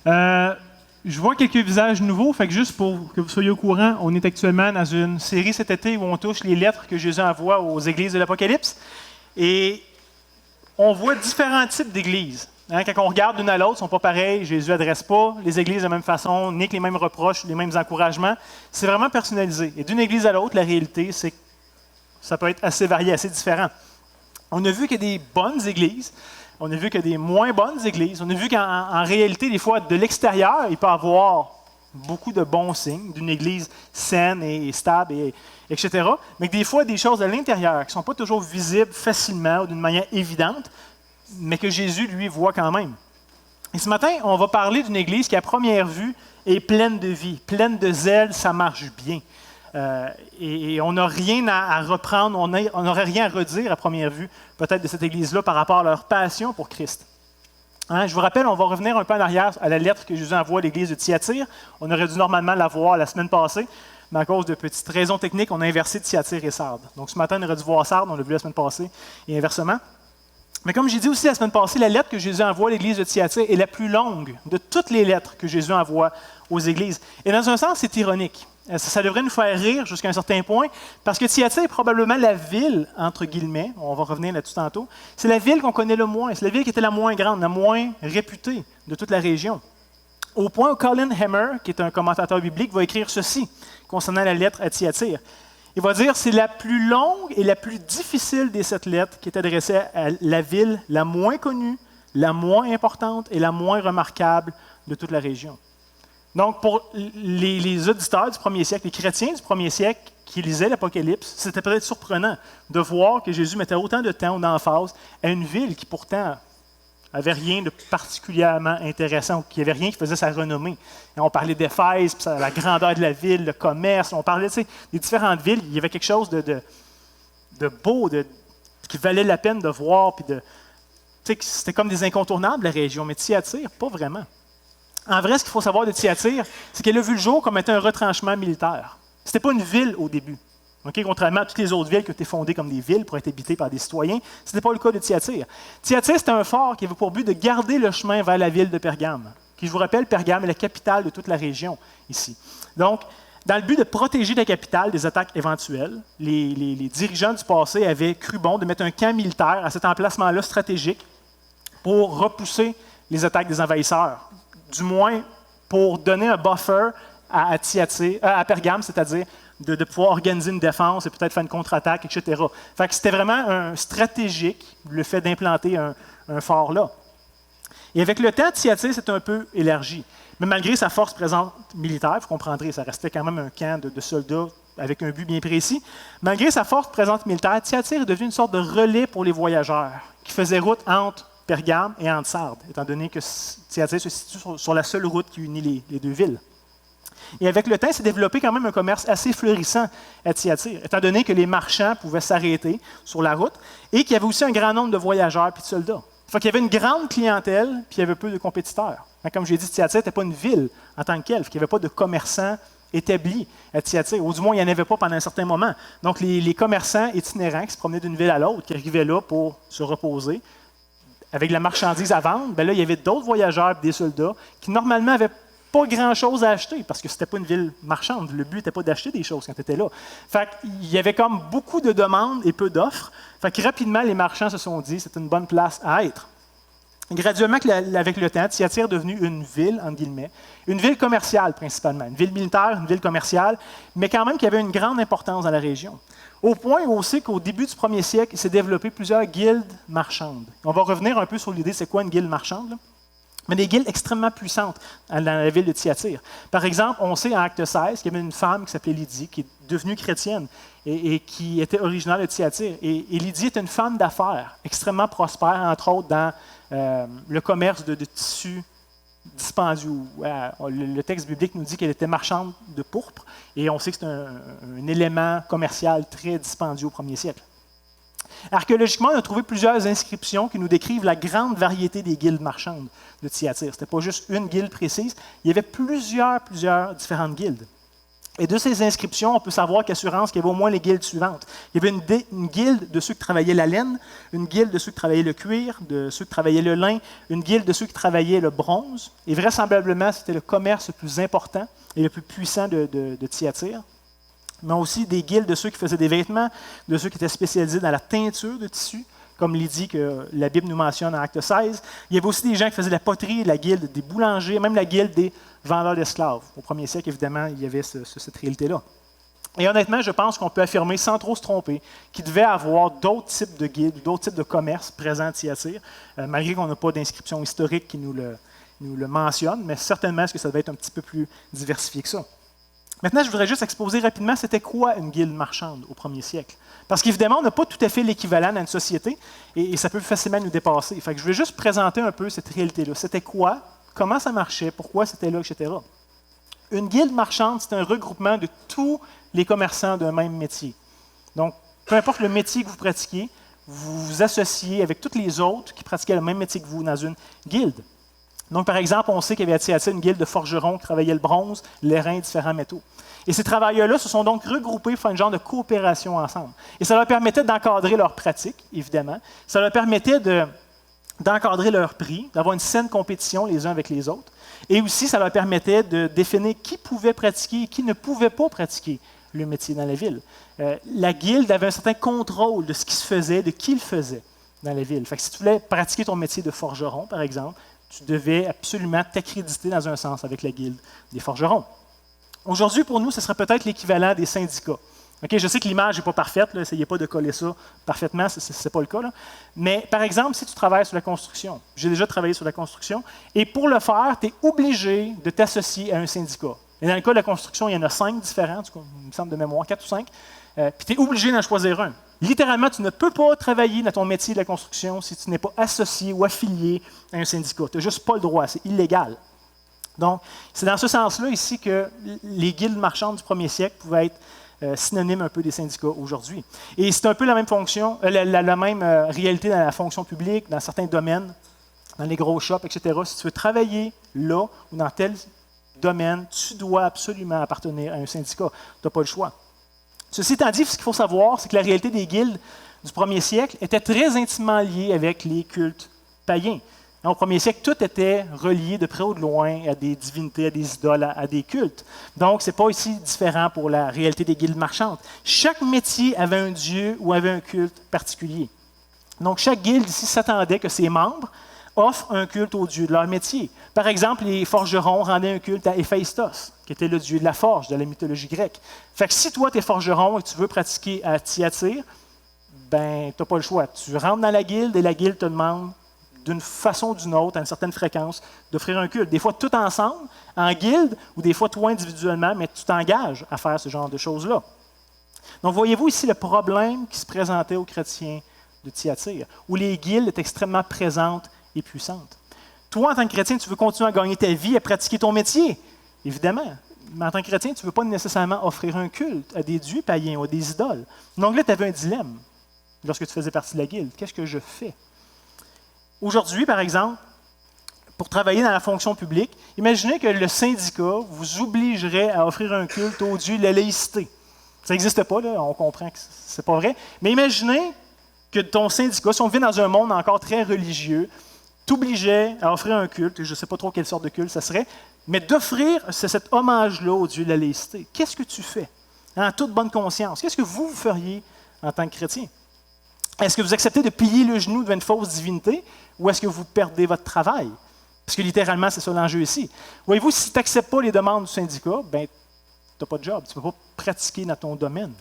Je vois quelques visages nouveaux, fait que juste pour que vous soyez au courant, on est actuellement dans une série cet été où on touche les lettres que Jésus envoie aux églises de l'Apocalypse. Et on voit différents types d'églises. Quand on regarde l'une à l'autre, ils ne sont pas pareils. Jésus n'adresse pas les églises de la même façon, ni que les mêmes reproches, les mêmes encouragements. C'est vraiment personnalisé. Et d'une église à l'autre, la réalité, c'est que ça peut être assez varié, assez différent. On a vu qu'il y a des bonnes églises, on a vu qu'il y a des moins bonnes églises, on a vu qu'en réalité, des fois, de l'extérieur, il peut y avoir beaucoup de bons signes d'une église saine et stable, etc. Mais que des fois, des choses à l'intérieur qui ne sont pas toujours visibles facilement ou d'une manière évidente, mais que Jésus, lui, voit quand même. Et ce matin, on va parler d'une église qui, à première vue, est pleine de vie, pleine de zèle, ça marche bien. Et on n'a rien à reprendre, on n'aurait rien à redire à première vue, peut-être de cette église-là par rapport à leur passion pour Christ. Je vous rappelle, on va revenir un peu en arrière à la lettre que Jésus envoie à l'église de Thyatire. On aurait dû normalement la voir la semaine passée, mais à cause de petites raisons techniques, on a inversé Thyatire et Sardes. Donc ce matin, on aurait dû voir Sardes, on l'a vu la semaine passée, et inversement. Mais comme j'ai dit aussi la semaine passée, la lettre que Jésus envoie à l'église de Thyatire est la plus longue de toutes les lettres que Jésus envoie aux églises. Et dans un sens, c'est ironique. Ça devrait nous faire rire jusqu'à un certain point, parce que Thyatire est probablement la ville, entre guillemets, on va revenir là-dessus tantôt, c'est la ville qu'on connaît le moins, c'est la ville qui était la moins grande, la moins réputée de toute la région. Au point où Colin Hammer, qui est un commentateur biblique, va écrire ceci concernant la lettre à Thyatire. Il va dire, c'est la plus longue et la plus difficile des 7 lettres qui est adressée à la ville la moins connue, la moins importante et la moins remarquable de toute la région. Donc, pour les auditeurs du premier siècle, les chrétiens du premier siècle qui lisaient l'Apocalypse, c'était peut-être surprenant de voir que Jésus mettait autant de temps ou d'emphase à une ville qui pourtant n'avait rien de particulièrement intéressant, ou qui n'avait rien qui faisait sa renommée. Et on parlait d'Éphèse, puis la grandeur de la ville, le commerce, on parlait des différentes villes. Il y avait quelque chose de beau, qui valait la peine de voir, puis c'était comme des incontournables, la région, mais Thyatire, pas vraiment. En vrai, ce qu'il faut savoir de Thyatire, c'est qu'elle a vu le jour comme étant un retranchement militaire. Ce n'était pas une ville au début. Contrairement à toutes les autres villes qui ont été fondées comme des villes pour être habitées par des citoyens, ce n'était pas le cas de Thyatire. Thyatire, c'était un fort qui avait pour but de garder le chemin vers la ville de Pergame, qui, je vous rappelle, Pergame est la capitale de toute la région ici. Donc, dans le but de protéger la capitale des attaques éventuelles, les dirigeants du passé avaient cru bon de mettre un camp militaire à cet emplacement-là stratégique pour repousser les attaques des envahisseurs. Du moins pour donner un buffer à Pergame, c'est-à-dire de pouvoir organiser une défense et peut-être faire une contre-attaque, etc. Fait que c'était vraiment stratégique, le fait d'implanter un fort là. Et avec le temps, Thyatire s'est un peu élargi. Mais malgré sa force présente militaire, vous comprendrez, ça restait quand même un camp de soldats avec un but bien précis. Malgré sa force présente militaire, Thyatire est devenu une sorte de relais pour les voyageurs qui faisaient route entre Pergame et entre Sardes, étant donné que Thyatire se situe sur la seule route qui unit les deux villes. Et avec le temps, s'est développé quand même un commerce assez fleurissant à Thyatire, étant donné que les marchands pouvaient s'arrêter sur la route et qu'il y avait aussi un grand nombre de voyageurs et de soldats. Il y avait une grande clientèle, puis il y avait peu de compétiteurs. Comme je l'ai dit, Thyatire n'était pas une ville en tant que telle, il n'y avait pas de commerçants établis à Thyatire, ou du moins, il n'y en avait pas pendant un certain moment. Donc, les commerçants itinérants qui se promenaient d'une ville à l'autre, qui arrivaient là pour se reposer, avec de la marchandise à vendre, bien là, il y avait d'autres voyageurs et des soldats qui, normalement, n'avaient pas grand-chose à acheter, parce que ce n'était pas une ville marchande. Le but n'était pas d'acheter des choses quand tu étais là. Fait qu'il y avait comme beaucoup de demandes et peu d'offres. Fait que rapidement, les marchands se sont dit que c'était une bonne place à être. Et graduellement, avec le temps, Thyatire est devenue une ville, entre guillemets, une ville commerciale principalement, une ville militaire, une ville commerciale, mais quand même qui avait une grande importance dans la région. Au point aussi qu'au début du premier siècle, il s'est développé plusieurs guildes marchandes. On va revenir un peu sur l'idée, c'est quoi une guilde marchande, là? Mais des guildes extrêmement puissantes dans la ville de Thyatire. Par exemple, on sait en Acte 16 qu'il y avait une femme qui s'appelait Lydie, qui est devenue chrétienne et qui était originaire de Thyatire. Et Lydie était une femme d'affaires extrêmement prospère, entre autres dans le commerce de tissus dispendieux. Le texte biblique nous dit qu'elle était marchande de pourpre, et on sait que c'est un élément commercial très dispendieux au premier siècle. Archéologiquement, on a trouvé plusieurs inscriptions qui nous décrivent la grande variété des guildes marchandes de Thyatire. Ce n'était pas juste une guilde précise, il y avait plusieurs différentes guildes. Et de ces inscriptions, on peut savoir qu'Assurance, qu'il y avait au moins les guildes suivantes. Il y avait une guilde de ceux qui travaillaient la laine, une guilde de ceux qui travaillaient le cuir, de ceux qui travaillaient le lin, une guilde de ceux qui travaillaient le bronze. Et vraisemblablement, c'était le commerce le plus important et le plus puissant de Thyatire. Mais aussi des guildes de ceux qui faisaient des vêtements, de ceux qui étaient spécialisés dans la teinture de tissus, comme Lydie que la Bible nous mentionne en Acte 16. Il y avait aussi des gens qui faisaient la poterie, la guilde des boulangers, même la guilde des vendeurs d'esclaves. Au premier siècle, évidemment, il y avait cette réalité-là. Et honnêtement, je pense qu'on peut affirmer, sans trop se tromper, qu'il devait y avoir d'autres types de guildes, d'autres types de commerces présents à Thyatire, malgré qu'on n'a pas d'inscription historique qui nous le mentionne, mais certainement, est-ce que ça devait être un petit peu plus diversifié que ça. Maintenant, je voudrais juste exposer rapidement c'était quoi une guilde marchande au premier siècle. Parce qu'évidemment, on n'a pas tout à fait l'équivalent dans une société et ça peut facilement nous dépasser. Fait que je vais juste présenter un peu cette réalité-là. C'était quoi? Comment ça marchait? Pourquoi c'était là, etc. Une guilde marchande, c'est un regroupement de tous les commerçants d'un même métier. Donc, peu importe le métier que vous pratiquez, vous vous associez avec tous les autres qui pratiquaient le même métier que vous dans une guilde. Donc, par exemple, on sait qu'il y avait à Thyatire une guilde de forgerons qui travaillaient le bronze, l'airain et différents métaux. Et ces travailleurs-là se sont donc regroupés pour faire une genre de coopération ensemble. Et ça leur permettait d'encadrer leurs pratiques, évidemment. Ça leur permettait d'encadrer leurs prix, d'avoir une saine compétition les uns avec les autres. Et aussi, ça leur permettait de définir qui pouvait pratiquer et qui ne pouvait pas pratiquer le métier dans la ville. La guilde avait un certain contrôle de ce qui se faisait, de qui le faisait dans la ville. Fait que si tu voulais pratiquer ton métier de forgeron, par exemple, tu devais absolument t'accréditer dans un sens avec la guilde des forgerons. Aujourd'hui, pour nous, ce serait peut-être l'équivalent des syndicats. Okay, je sais que l'image n'est pas parfaite, n'essayez pas de coller ça parfaitement, ce n'est pas le cas. Là. Mais par exemple, si tu travailles sur la construction, j'ai déjà travaillé sur la construction, et pour le faire, tu es obligé de t'associer à un syndicat. Et dans le cas de la construction, il y en a 5 différents, il me semble de mémoire, 4 ou 5, puis tu es obligé d'en choisir un. Littéralement, tu ne peux pas travailler dans ton métier de la construction si tu n'es pas associé ou affilié à un syndicat. Tu n'as juste pas le droit, c'est illégal. Donc, c'est dans ce sens-là ici que les guildes marchandes du premier siècle pouvaient être synonymes un peu des syndicats aujourd'hui. Et c'est un peu la même fonction, la même réalité dans la fonction publique, dans certains domaines, dans les gros shops, etc. Si tu veux travailler là ou dans tel domaine, tu dois absolument appartenir à un syndicat. Tu n'as pas le choix. Ceci étant dit, ce qu'il faut savoir, c'est que la réalité des guildes du premier siècle était très intimement liée avec les cultes païens. Au premier siècle, tout était relié de près ou de loin à des divinités, à des idoles, à des cultes. Donc, ce n'est pas ici différent pour la réalité des guildes marchandes. Chaque métier avait un dieu ou avait un culte particulier. Donc, chaque guilde ici s'attendait que ses membres offrent un culte au dieu de leur métier. Par exemple, les forgerons rendaient un culte à Héphaïstos, qui était le dieu de la forge de la mythologie grecque. Fait que si toi, tu es forgeron et que tu veux pratiquer à Thyatire, ben, tu n'as pas le choix. Tu rentres dans la guilde et la guilde te demande, d'une façon ou d'une autre, à une certaine fréquence, d'offrir un culte. Des fois, tout ensemble, en guilde, ou des fois, toi individuellement, mais tu t'engages à faire ce genre de choses-là. Donc, voyez-vous ici le problème qui se présentait aux chrétiens de Thyatire, où les guildes étaient extrêmement présentes et puissantes. Toi, en tant que chrétien, tu veux continuer à gagner ta vie, à pratiquer ton métier, évidemment. Mais en tant que chrétien, tu ne veux pas nécessairement offrir un culte à des dieux païens ou à des idoles. Donc là, tu avais un dilemme lorsque tu faisais partie de la guilde. Qu'est-ce que je fais? Aujourd'hui, par exemple, pour travailler dans la fonction publique, imaginez que le syndicat vous obligerait à offrir un culte au dieu de la laïcité. Ça n'existe pas, là, on comprend que ce n'est pas vrai. Mais imaginez que ton syndicat, si on vit dans un monde encore très religieux, t'obligeait à offrir un culte, je ne sais pas trop quelle sorte de culte ça serait, mais d'offrir cet hommage-là au dieu de la laïcité. Qu'est-ce que tu fais? En toute bonne conscience. Qu'est-ce que vous feriez en tant que chrétien? Est-ce que vous acceptez de plier le genou devant une fausse divinité ou est-ce que vous perdez votre travail? Parce que littéralement, c'est ça l'enjeu ici. Voyez-vous, si tu n'acceptes pas les demandes du syndicat, ben, tu n'as pas de job, tu ne peux pas pratiquer dans ton domaine.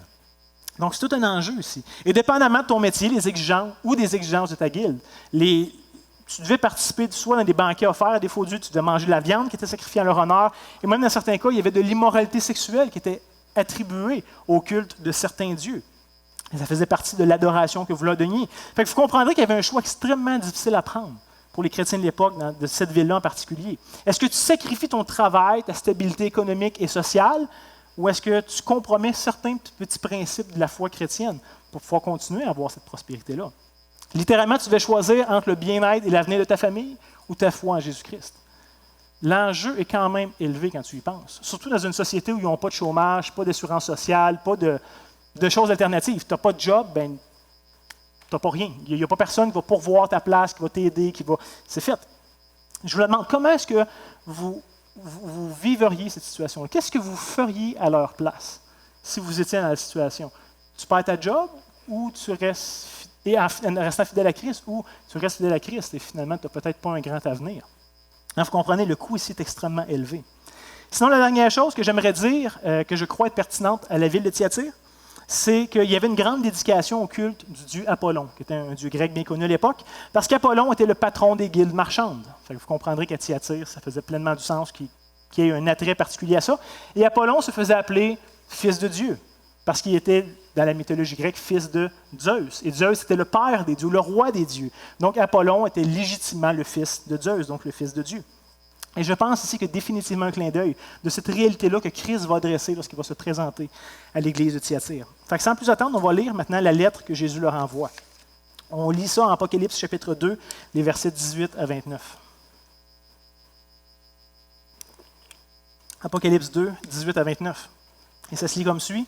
Donc, c'est tout un enjeu ici. Et dépendamment de ton métier, les exigences ou des exigences de ta guilde, tu devais participer soit dans des banquets offerts à des faux dieux, tu devais manger de la viande qui était sacrifiée en leur honneur, et même dans certains cas, il y avait de l'immoralité sexuelle qui était attribuée au culte de certains dieux. Et ça faisait partie de l'adoration que vous leur donniez. Fait que vous comprendrez qu'il y avait un choix extrêmement difficile à prendre pour les chrétiens de l'époque, de cette ville-là en particulier. Est-ce que tu sacrifies ton travail, ta stabilité économique et sociale, ou est-ce que tu compromets certains petits principes de la foi chrétienne pour pouvoir continuer à avoir cette prospérité-là? Littéralement, tu devais choisir entre le bien-être et l'avenir de ta famille ou ta foi en Jésus-Christ. l'enjeu est quand même élevé quand tu y penses. Surtout dans une société où ils n'ont pas de chômage, pas d'assurance sociale, pas de choses alternatives. Tu n'as pas de job, ben, tu n'as pas rien. Il n'y a pas personne qui va pourvoir ta place, qui va t'aider, qui va... C'est fait. Je vous demande, comment est-ce que vous viveriez cette situation-là? Qu'est-ce que vous feriez à leur place si vous étiez dans la situation? Tu perds ta job ou tu restes, et en restant fidèle à Christ, ou tu restes fidèle à Christ et finalement tu n'as peut-être pas un grand avenir? Alors, vous comprenez, le coût ici est extrêmement élevé. Sinon, la dernière chose que j'aimerais dire, que je crois être pertinente à la ville de Thyatire, c'est qu'il y avait une grande dédication au culte du dieu Apollon, qui était un dieu grec bien connu à l'époque, parce qu'Apollon était le patron des guildes marchandes. Fait que vous comprendrez qu'à Thyatire, ça faisait pleinement du sens qu'il y ait un attrait particulier à ça. Et Apollon se faisait appeler fils de Dieu, parce qu'il était, dans la mythologie grecque, fils de Zeus. Et Zeus était le père des dieux, le roi des dieux. Donc Apollon était légitimement le fils de Zeus, donc le fils de Dieu. Et je pense ici que définitivement un clin d'œil de cette réalité-là que Christ va adresser lorsqu'il va se présenter à l'Église de Thyatire. Fait que sans plus attendre, on va lire maintenant la lettre que Jésus leur envoie. On lit ça en Apocalypse chapitre 2, les versets 18 à 29. Apocalypse 2, 18 à 29. Et ça se lit comme suit.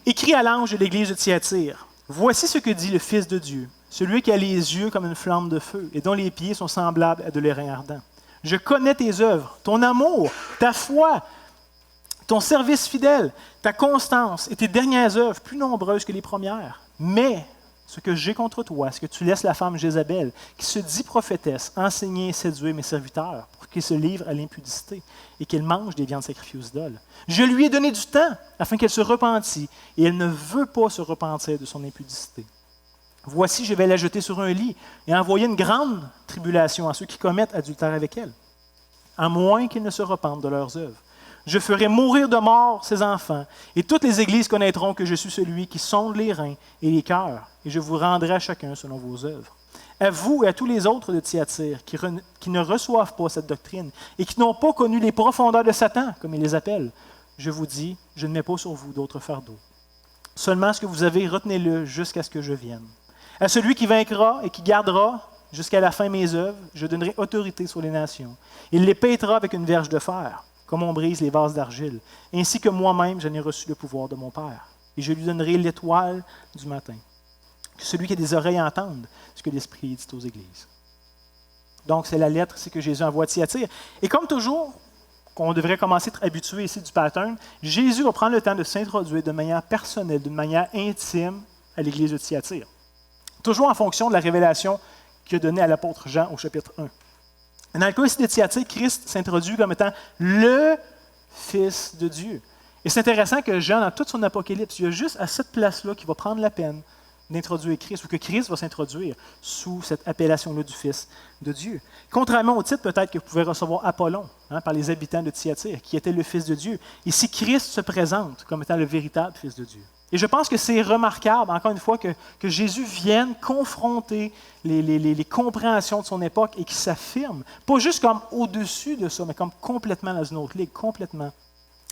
« Écrit à l'ange de l'Église de Thyatire, voici ce que dit le Fils de Dieu, celui qui a les yeux comme une flamme de feu et dont les pieds sont semblables à de l'airain ardent. Je connais tes œuvres, ton amour, ta foi, ton service fidèle, ta constance et tes dernières œuvres, plus nombreuses que les premières. Mais ce que j'ai contre toi, c'est que tu laisses la femme Jézabel, qui se dit prophétesse, enseigner et séduire mes serviteurs pour qu'ils se livrent à l'impudicité et qu'elle mange des viandes sacrifiées aux idoles. Je lui ai donné du temps afin qu'elle se repentît et elle ne veut pas se repentir de son impudicité. Voici, je vais la jeter sur un lit et envoyer une grande tribulation à ceux qui commettent adultère avec elle, à moins qu'ils ne se repentent de leurs œuvres. Je ferai mourir de mort ses enfants, et toutes les églises connaîtront que je suis celui qui sonde les reins et les cœurs, et je vous rendrai à chacun selon vos œuvres. À vous et à tous les autres de Thyatire qui ne reçoivent pas cette doctrine et qui n'ont pas connu les profondeurs de Satan, comme il les appelle, je vous dis, je ne mets pas sur vous d'autres fardeaux. Seulement ce que vous avez, retenez-le jusqu'à ce que je vienne. À celui qui vaincra et qui gardera jusqu'à la fin mes œuvres, je donnerai autorité sur les nations. Il les pètera avec une verge de fer, comme on brise les vases d'argile, ainsi que moi-même j'en ai reçu le pouvoir de mon Père. Et je lui donnerai l'étoile du matin. Que celui qui a des oreilles entende ce que l'Esprit dit aux églises. Donc c'est la lettre c'est que Jésus envoie à Thyatire. Et comme toujours, qu'on devrait commencer à être habitué ici du pattern, Jésus va prendre le temps de s'introduire de manière personnelle, d'une manière intime à l'Église de Thyatire. Toujours en fonction de la révélation qu'il a donnée à l'apôtre Jean au chapitre 1. Dans le cas ici de Thyatire, Christ s'introduit comme étant le Fils de Dieu. Et c'est intéressant que Jean, dans toute son apocalypse, il y a juste à cette place-là qu'il va prendre la peine d'introduire Christ, ou que Christ va s'introduire sous cette appellation-là du Fils de Dieu. Contrairement au titre peut-être que vous pouvez recevoir Apollon par les habitants de Thyatire, qui était le Fils de Dieu. Ici, Christ se présente comme étant le véritable Fils de Dieu. Et je pense que c'est remarquable, encore une fois, que Jésus vienne confronter les compréhensions de son époque et qu'il s'affirme, pas juste comme au-dessus de ça, mais comme complètement dans une autre ligue, complètement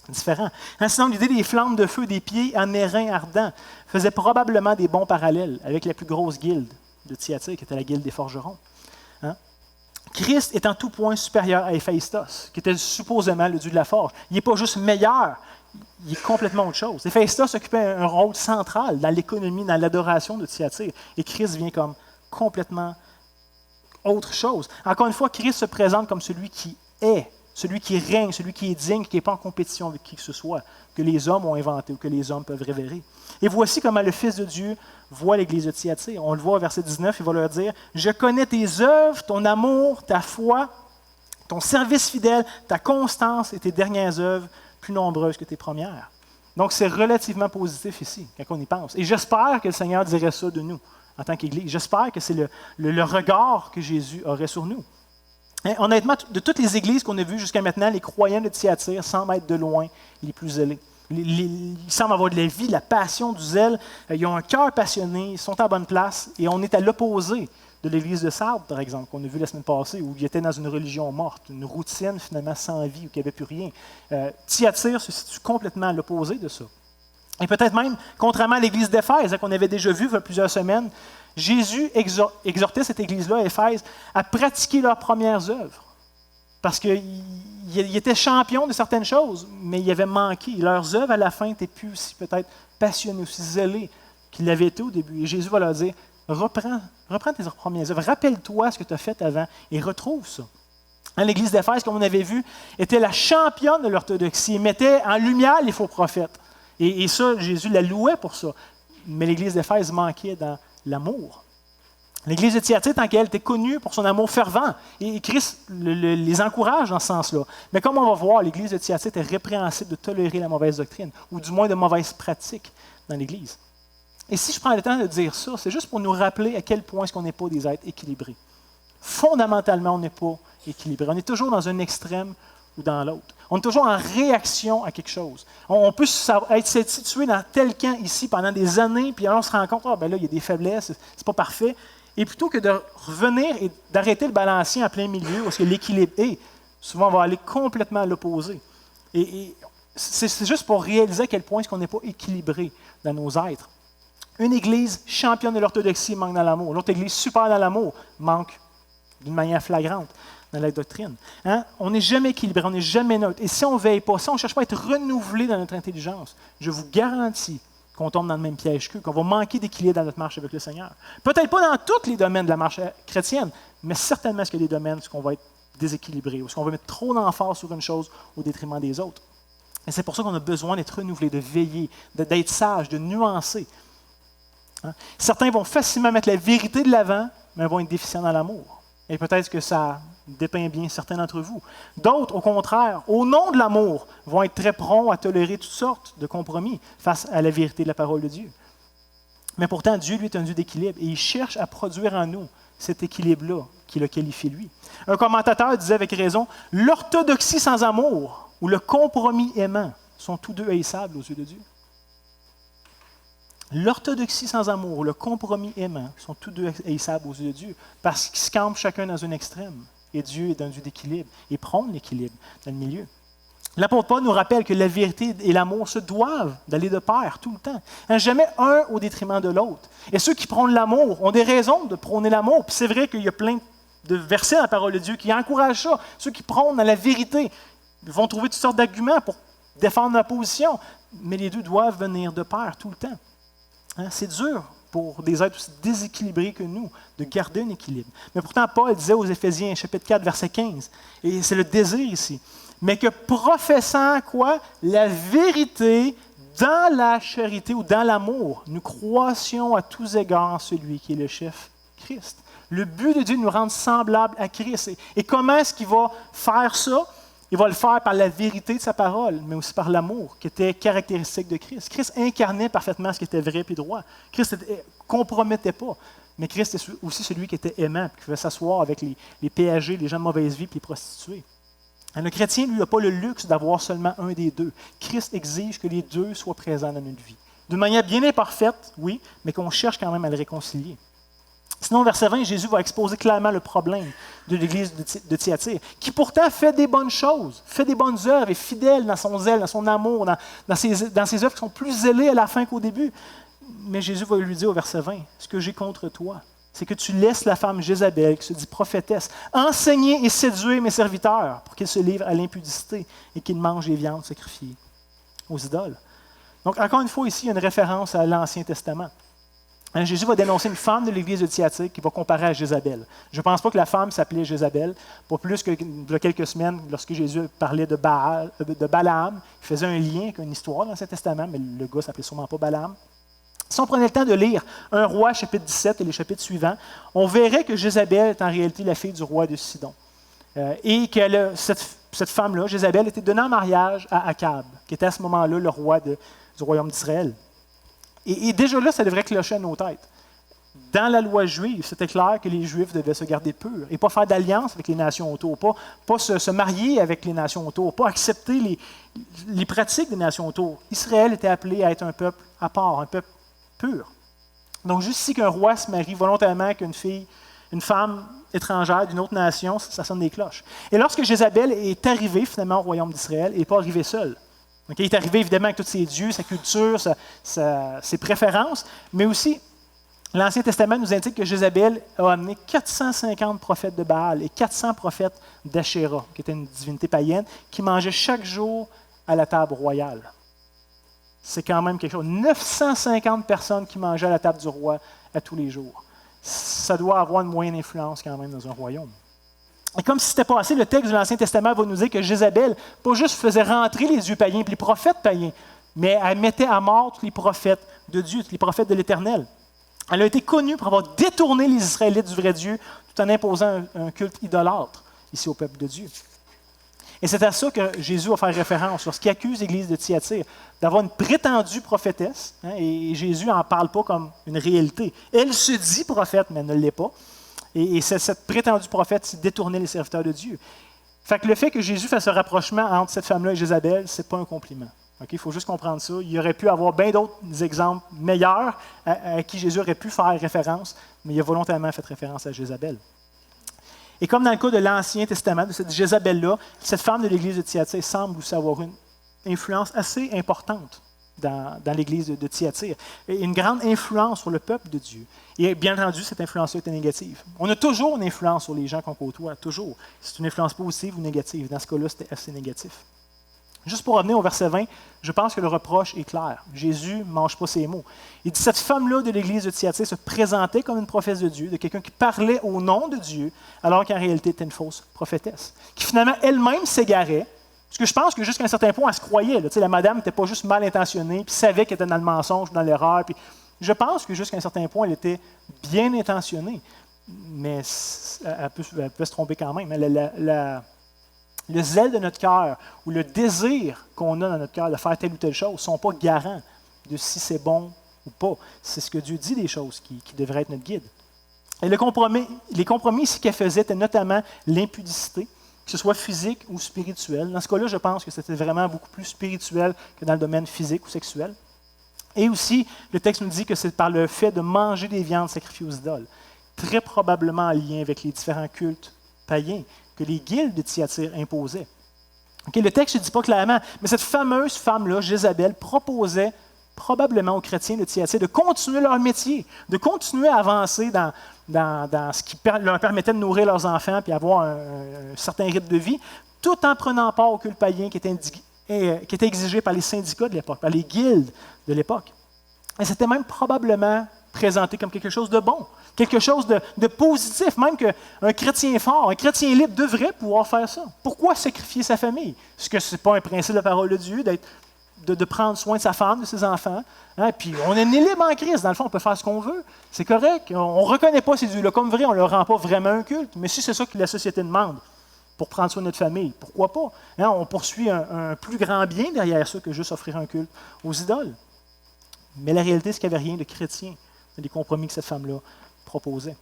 différent. Sinon, l'idée des flammes de feu des pieds en airain ardent faisait probablement des bons parallèles avec la plus grosse guilde de Thyatire, qui était la guilde des forgerons. Christ est en tout point supérieur à Héphaïstos, qui était supposément le dieu de la forge. Il n'est pas juste meilleur, il est complètement autre chose. Héphaïstos occupait un rôle central dans l'économie, dans l'adoration de Thyatire. Et Christ vient comme complètement autre chose. Encore une fois, Christ se présente comme celui qui est, celui qui règne, celui qui est digne, qui n'est pas en compétition avec qui que ce soit, que les hommes ont inventé ou que les hommes peuvent révérer. Et voici comment le Fils de Dieu voit l'Église de Thyatire. On le voit au verset 19, il va leur dire « Je connais tes œuvres, ton amour, ta foi, ton service fidèle, ta constance et tes dernières œuvres, plus nombreuses que tes premières. » Donc, c'est relativement positif ici, quand on y pense. Et j'espère que le Seigneur dirait ça de nous, en tant qu'Église. J'espère que c'est le regard que Jésus aurait sur nous. Honnêtement, de toutes les églises qu'on a vues jusqu'à maintenant, les croyants de Thyatire semblent être de loin les plus zélés. Ils semblent avoir de la vie, de la passion, du zèle. Ils ont un cœur passionné, ils sont à bonne place. Et on est à l'opposé de l'église de Sardes, par exemple, qu'on a vu la semaine passée, où ils étaient dans une religion morte, une routine finalement sans vie, où il n'y avait plus rien. Thyatire se situe complètement à l'opposé de ça. Et peut-être même, contrairement à l'église d'Éphèse, qu'on avait déjà vu il y a plusieurs semaines, Jésus exhortait cette église-là, à Éphèse, à pratiquer leurs premières œuvres. parce qu'ils étaient champions de certaines choses, mais ils avaient manqué. Leurs œuvres, à la fin, n'étaient plus aussi peut-être passionnées, aussi zélées qu'ils l'avaient été au début. Et Jésus va leur dire, reprends tes premières œuvres, rappelle-toi ce que tu as fait avant et retrouve ça. L'Église d'Éphèse, comme on avait vu, était la championne de l'orthodoxie. Elle mettait en lumière les faux prophètes. Et ça, Jésus la louait pour ça. Mais l'Église d'Éphèse manquait dans l'amour. L'Église de Thyatire, tant qu'elle était connue pour son amour fervent, et Christ les encourage dans ce sens-là. Mais comme on va voir, l'Église de Thyatire était répréhensible de tolérer la mauvaise doctrine, ou du moins de mauvaises pratiques dans l'Église. Et si je prends le temps de dire ça, c'est juste pour nous rappeler à quel point est-ce qu'on n'est pas des êtres équilibrés. Fondamentalement, on n'est pas équilibré. On est toujours dans un extrême ou dans l'autre. On est toujours en réaction à quelque chose. On peut être situé dans tel camp ici pendant des années, puis alors on se rend compte, là, il y a des faiblesses, c'est pas parfait. Et plutôt que de revenir et d'arrêter le balancier en plein milieu, où est-ce que l'équilibre est, souvent on va aller complètement à l'opposé. Et c'est juste pour réaliser à quel point est-ce qu'on n'est pas équilibré dans nos êtres. Une église championne de l'orthodoxie manque dans l'amour. L'autre église super dans l'amour manque d'une manière flagrante dans la doctrine. Hein? On n'est jamais équilibré, on n'est jamais neutre. Et si on ne veille pas, si on ne cherche pas à être renouvelé dans notre intelligence, je vous garantis qu'on tombe dans le même piège qu'eux, qu'on va manquer d'équilibre dans notre marche avec le Seigneur. Peut-être pas dans tous les domaines de la marche chrétienne, mais certainement qu'il y a des domaines où on va être déséquilibré, où on va mettre trop d'emphase sur une chose au détriment des autres. Et c'est pour ça qu'on a besoin d'être renouvelé, de veiller, d'être sage, de nuancer. Hein? Certains vont facilement mettre la vérité de l'avant, mais vont être déficients dans l'amour. Et peut-être que ça dépeint bien certains d'entre vous. D'autres, au contraire, au nom de l'amour, vont être très prompts à tolérer toutes sortes de compromis face à la vérité de la parole de Dieu. Mais pourtant, Dieu, lui, est un Dieu d'équilibre et il cherche à produire en nous cet équilibre-là qu'il a qualifié lui. Un commentateur disait avec raison, « L'orthodoxie sans amour ou le compromis aimant sont tous deux haïssables aux yeux de Dieu. » L'orthodoxie sans amour, le compromis aimant, sont tous deux haïssables aux yeux de Dieu, parce qu'ils se campent chacun dans un extrême. Et Dieu est un Dieu d'équilibre, et prône l'équilibre dans le milieu. L'apôtre Paul nous rappelle que la vérité et l'amour se doivent d'aller de pair tout le temps. Hein, jamais un au détriment de l'autre. Et ceux qui prônent l'amour ont des raisons de prôner l'amour. Puis c'est vrai qu'il y a plein de versets dans la parole de Dieu qui encouragent ça. Ceux qui prônent la vérité vont trouver toutes sortes d'arguments pour défendre leur position. Mais les deux doivent venir de pair tout le temps. Hein, c'est dur pour des êtres aussi déséquilibrés que nous de garder un équilibre. Mais pourtant, Paul disait aux Éphésiens, chapitre 4, verset 15, et c'est le désir ici, mais que professant quoi? La vérité dans la charité ou dans l'amour, nous croissions à tous égards en celui qui est le chef, Christ. Le but de Dieu est de nous rendre semblables à Christ. Et comment est-ce qu'il va faire ça? Il va le faire par la vérité de sa parole, mais aussi par l'amour, qui était caractéristique de Christ. Christ incarnait parfaitement ce qui était vrai et droit. Christ ne compromettait pas, mais Christ est aussi celui qui était aimant, qui pouvait s'asseoir avec les péagés, les gens de mauvaise vie et les prostituées. Le chrétien, lui, n'a pas le luxe d'avoir seulement un des deux. Christ exige que les deux soient présents dans notre vie. D'une manière bien imparfaite, oui, mais qu'on cherche quand même à le réconcilier. Sinon, au verset 20, Jésus va exposer clairement le problème de l'Église de Thyatire, qui pourtant fait des bonnes choses, fait des bonnes œuvres, est fidèle dans son zèle, dans son amour, dans ses œuvres qui sont plus zélées à la fin qu'au début. Mais Jésus va lui dire au verset 20, « Ce que j'ai contre toi, c'est que tu laisses la femme Jézabel, qui se dit prophétesse, enseigner et séduire mes serviteurs pour qu'ils se livrent à l'impudicité et qu'ils mangent les viandes sacrifiées aux idoles. » Donc, encore une fois, ici, il y a une référence à l'Ancien Testament. Jésus va dénoncer une femme de l'Église de Thyatire qui va comparer à Jézabel. Je ne pense pas que la femme s'appelait Jézabel. Pas plus que il y a quelques semaines, lorsque Jésus parlait de Balaam, il faisait un lien avec une histoire dans l'Ancien Testament, mais le gars ne s'appelait sûrement pas Balaam. Si on prenait le temps de lire 1 Roi, chapitre 17 et les chapitres suivants, on verrait que Jézabel est en réalité la fille du roi de Sidon. Et que cette femme-là, Jézabel, était donnée en mariage à Akab, qui était à ce moment-là le roi du royaume d'Israël. Et déjà là, ça devrait clocher à nos têtes. Dans la loi juive, c'était clair que les Juifs devaient se garder purs et pas faire d'alliance avec les nations autour, pas se marier avec les nations autour, pas accepter les pratiques des nations autour. Israël était appelé à être un peuple à part, un peuple pur. Donc, juste ici qu'un roi se marie volontairement avec une femme étrangère d'une autre nation, ça sonne des cloches. Et lorsque Jézabel est arrivée finalement au royaume d'Israël, elle n'est pas arrivée seule. Donc, il est arrivé évidemment avec tous ses dieux, sa culture, ses préférences, mais aussi L'Ancien Testament nous indique que Jézabel a amené 450 prophètes de Baal et 400 prophètes d'Ashéra, qui était une divinité païenne, qui mangeaient chaque jour à la table royale. C'est quand même quelque chose. 950 personnes qui mangeaient à la table du roi à tous les jours. Ça doit avoir une moyenne influence quand même dans un royaume. Et comme si c'était pas assez, le texte de l'Ancien Testament va nous dire que Jézabel, pas juste faisait rentrer les dieux païens et les prophètes païens, mais elle mettait à mort tous les prophètes de Dieu, tous les prophètes de l'Éternel. Elle a été connue pour avoir détourné les Israélites du vrai Dieu tout en imposant un culte idolâtre ici au peuple de Dieu. Et c'est à ça que Jésus va faire référence lorsqu'il accuse l'Église de Thyatire d'avoir une prétendue prophétesse. Et Jésus n'en parle pas comme une réalité. Elle se dit prophète, mais elle ne l'est pas. Et cette prétendue prophète, c'est détourner les serviteurs de Dieu. Fait que le fait que Jésus fasse ce rapprochement entre cette femme-là et Jézabel, ce n'est pas un compliment. Il faut juste comprendre ça. Il y aurait pu avoir bien d'autres exemples meilleurs à qui Jésus aurait pu faire référence, mais il a volontairement fait référence à Jézabel. Et comme dans le cas de l'Ancien Testament, de cette Jézabel-là, cette femme de l'Église de Thyatire semble aussi avoir une influence assez importante dans l'Église de Thyatire. Et une grande influence sur le peuple de Dieu. Et bien entendu, cette influence-là était négative. On a toujours une influence sur les gens qu'on côtoie, toujours. C'est une influence positive ou négative. Dans ce cas-là, c'était assez négatif. Juste pour revenir au verset 20, je pense que le reproche est clair. Jésus ne mange pas ses mots. Il dit, cette femme-là de l'Église de Thyatire se présentait comme une prophète de Dieu, de quelqu'un qui parlait au nom de Dieu, alors qu'en réalité, était une fausse prophétesse, qui finalement elle-même s'égarait, parce que je pense que jusqu'à un certain point, elle se croyait. La madame n'était pas juste mal intentionnée, puis savait qu'elle était dans le mensonge, dans l'erreur. Puis je pense que jusqu'à un certain point, elle était bien intentionnée, mais elle peut se tromper quand même. Le zèle de notre cœur ou le désir qu'on a dans notre cœur de faire telle ou telle chose ne sont pas garants de si c'est bon ou pas. C'est ce que Dieu dit des choses qui devraient être notre guide. Et les compromis ici qu'elle faisait étaient notamment l'impudicité, que ce soit physique ou spirituel. Dans ce cas-là, je pense que c'était vraiment beaucoup plus spirituel que dans le domaine physique ou sexuel. Et aussi, le texte nous dit que c'est par le fait de manger des viandes sacrifiées aux idoles, très probablement en lien avec les différents cultes païens que les guildes de Thyatire imposaient. Le texte ne dit pas clairement, mais cette fameuse femme-là, Jézabel, proposait probablement aux chrétiens de Thyatire de continuer leur métier, de continuer à avancer dans ce qui leur permettait de nourrir leurs enfants et avoir un certain rythme de vie, tout en prenant part au culte païen qui était exigé par les syndicats de l'époque, par les guildes de l'époque. Et c'était même probablement présenté comme quelque chose de bon, quelque chose de positif, même qu'un chrétien fort, un chrétien libre devrait pouvoir faire ça. Pourquoi sacrifier sa famille? Est-ce que ce n'est pas un principe de la parole de Dieu de prendre soin de sa femme, de ses enfants? Puis on est né libre en Christ, dans le fond, on peut faire ce qu'on veut. C'est correct, on ne reconnaît pas ces dieux-là comme vrais, on ne leur rend pas vraiment un culte, mais si c'est ça que la société demande pour prendre soin de notre famille, pourquoi pas? On poursuit un plus grand bien derrière ça que juste offrir un culte aux idoles. Mais la réalité, c'est qu'il n'y avait rien de chrétien dans les compromis que cette femme-là proposait.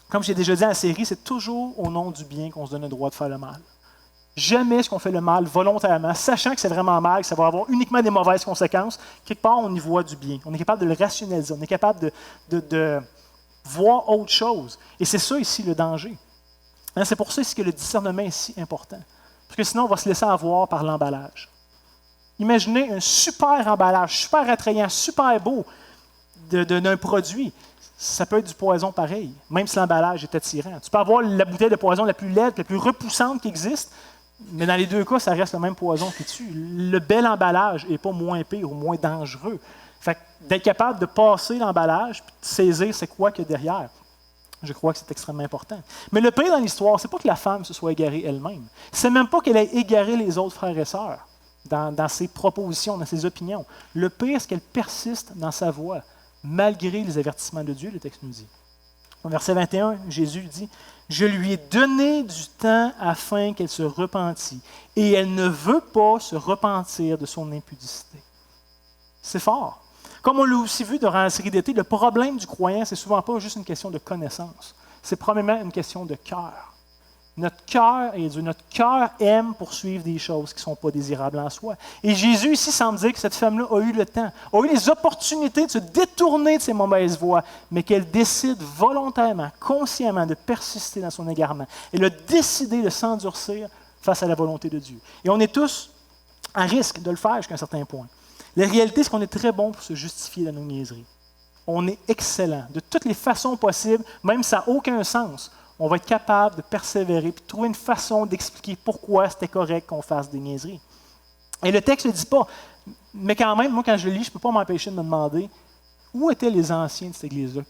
Comme j'ai déjà dit dans la série, c'est toujours au nom du bien qu'on se donne le droit de faire le mal. Jamais est-ce qu'on fait le mal volontairement, sachant que c'est vraiment mal, que ça va avoir uniquement des mauvaises conséquences. Quelque part, on y voit du bien. On est capable de le rationaliser. On est capable de voir autre chose. Et c'est ça ici le danger. C'est pour ça ici que le discernement est si important. Parce que sinon, on va se laisser avoir par l'emballage. Imaginez un super emballage, super attrayant, super beau d'un produit. Ça peut être du poison pareil, même si l'emballage est attirant. Tu peux avoir la bouteille de poison la plus laide, la plus repoussante qui existe, mais dans les deux cas, ça reste le même poison qui tue. Le bel emballage n'est pas moins pire ou moins dangereux. Fait que d'être capable de passer l'emballage et de saisir c'est quoi qu'il y a derrière, je crois que c'est extrêmement important. Mais le pire dans l'histoire, c'est pas que la femme se soit égarée elle-même. C'est même pas qu'elle ait égaré les autres frères et sœurs dans ses propositions, dans ses opinions. Le pire, c'est qu'elle persiste dans sa voie, malgré les avertissements de Dieu, le texte nous dit. Au verset 21, Jésus dit « Je lui ai donné du temps afin qu'elle se repentît, et elle ne veut pas se repentir de son impudicité. » C'est fort. Comme on l'a aussi vu durant la série d'été, le problème du croyant, c'est souvent pas juste une question de connaissance. C'est probablement une question de cœur. Notre cœur aime poursuivre des choses qui ne sont pas désirables en soi. Et Jésus ici semble dire que cette femme-là a eu le temps, a eu les opportunités de se détourner de ses mauvaises voies, mais qu'elle décide volontairement, consciemment de persister dans son égarement. Elle a décidé de s'endurcir face à la volonté de Dieu. Et on est tous à risque de le faire jusqu'à un certain point. La réalité, c'est qu'on est très bon pour se justifier dans nos niaiseries. on est excellent. De toutes les façons possibles, même si ça n'a aucun sens, on va être capable de persévérer et de trouver une façon d'expliquer pourquoi c'était correct qu'on fasse des niaiseries. Et le texte ne le dit pas, mais quand même, moi, quand je le lis, je ne peux pas m'empêcher de me demander où étaient les anciens de cette Église-là?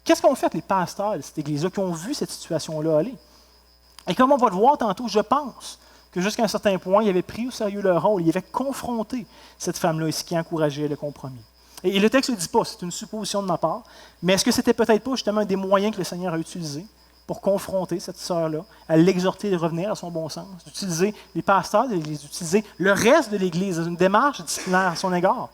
Qu'est-ce qu'ont fait les pasteurs de cette Église-là qui ont vu cette situation-là aller? Et comme on va le voir tantôt, je pense que jusqu'à un certain point, ils avaient pris au sérieux leur rôle, ils avaient confronté cette femme-là ici qui encourageait le compromis. Et le texte ne le dit pas, c'est une supposition de ma part, mais est-ce que c'était peut-être pas justement un des moyens que le Seigneur a utilisés pour confronter cette sœur-là, à l'exhorter de revenir à son bon sens, d'utiliser les pasteurs de l'Église, d'utiliser le reste de l'Église dans une démarche disciplinaire à son égard?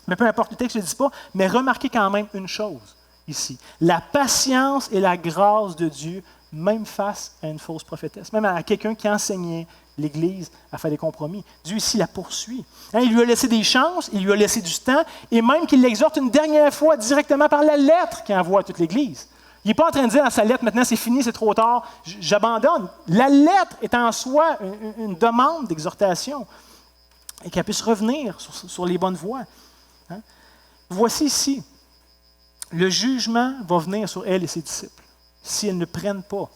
Mais peu importe, le texte ne le dit pas, mais remarquez quand même une chose ici. La patience et la grâce de Dieu, même face à une fausse prophétesse, même à quelqu'un qui enseignait l'Église à faire des compromis. Dieu ici la poursuit. Il lui a laissé des chances, il lui a laissé du temps, et même qu'il l'exhorte une dernière fois directement par la lettre qu'il envoie à toute l'Église. Il n'est pas en train de dire dans sa lettre, maintenant c'est fini, c'est trop tard, j'abandonne. La lettre est en soi une demande d'exhortation et qu'elle puisse revenir sur les bonnes voies. Voici ici, le jugement va venir sur elle et ses disciples si elles ne prennent pas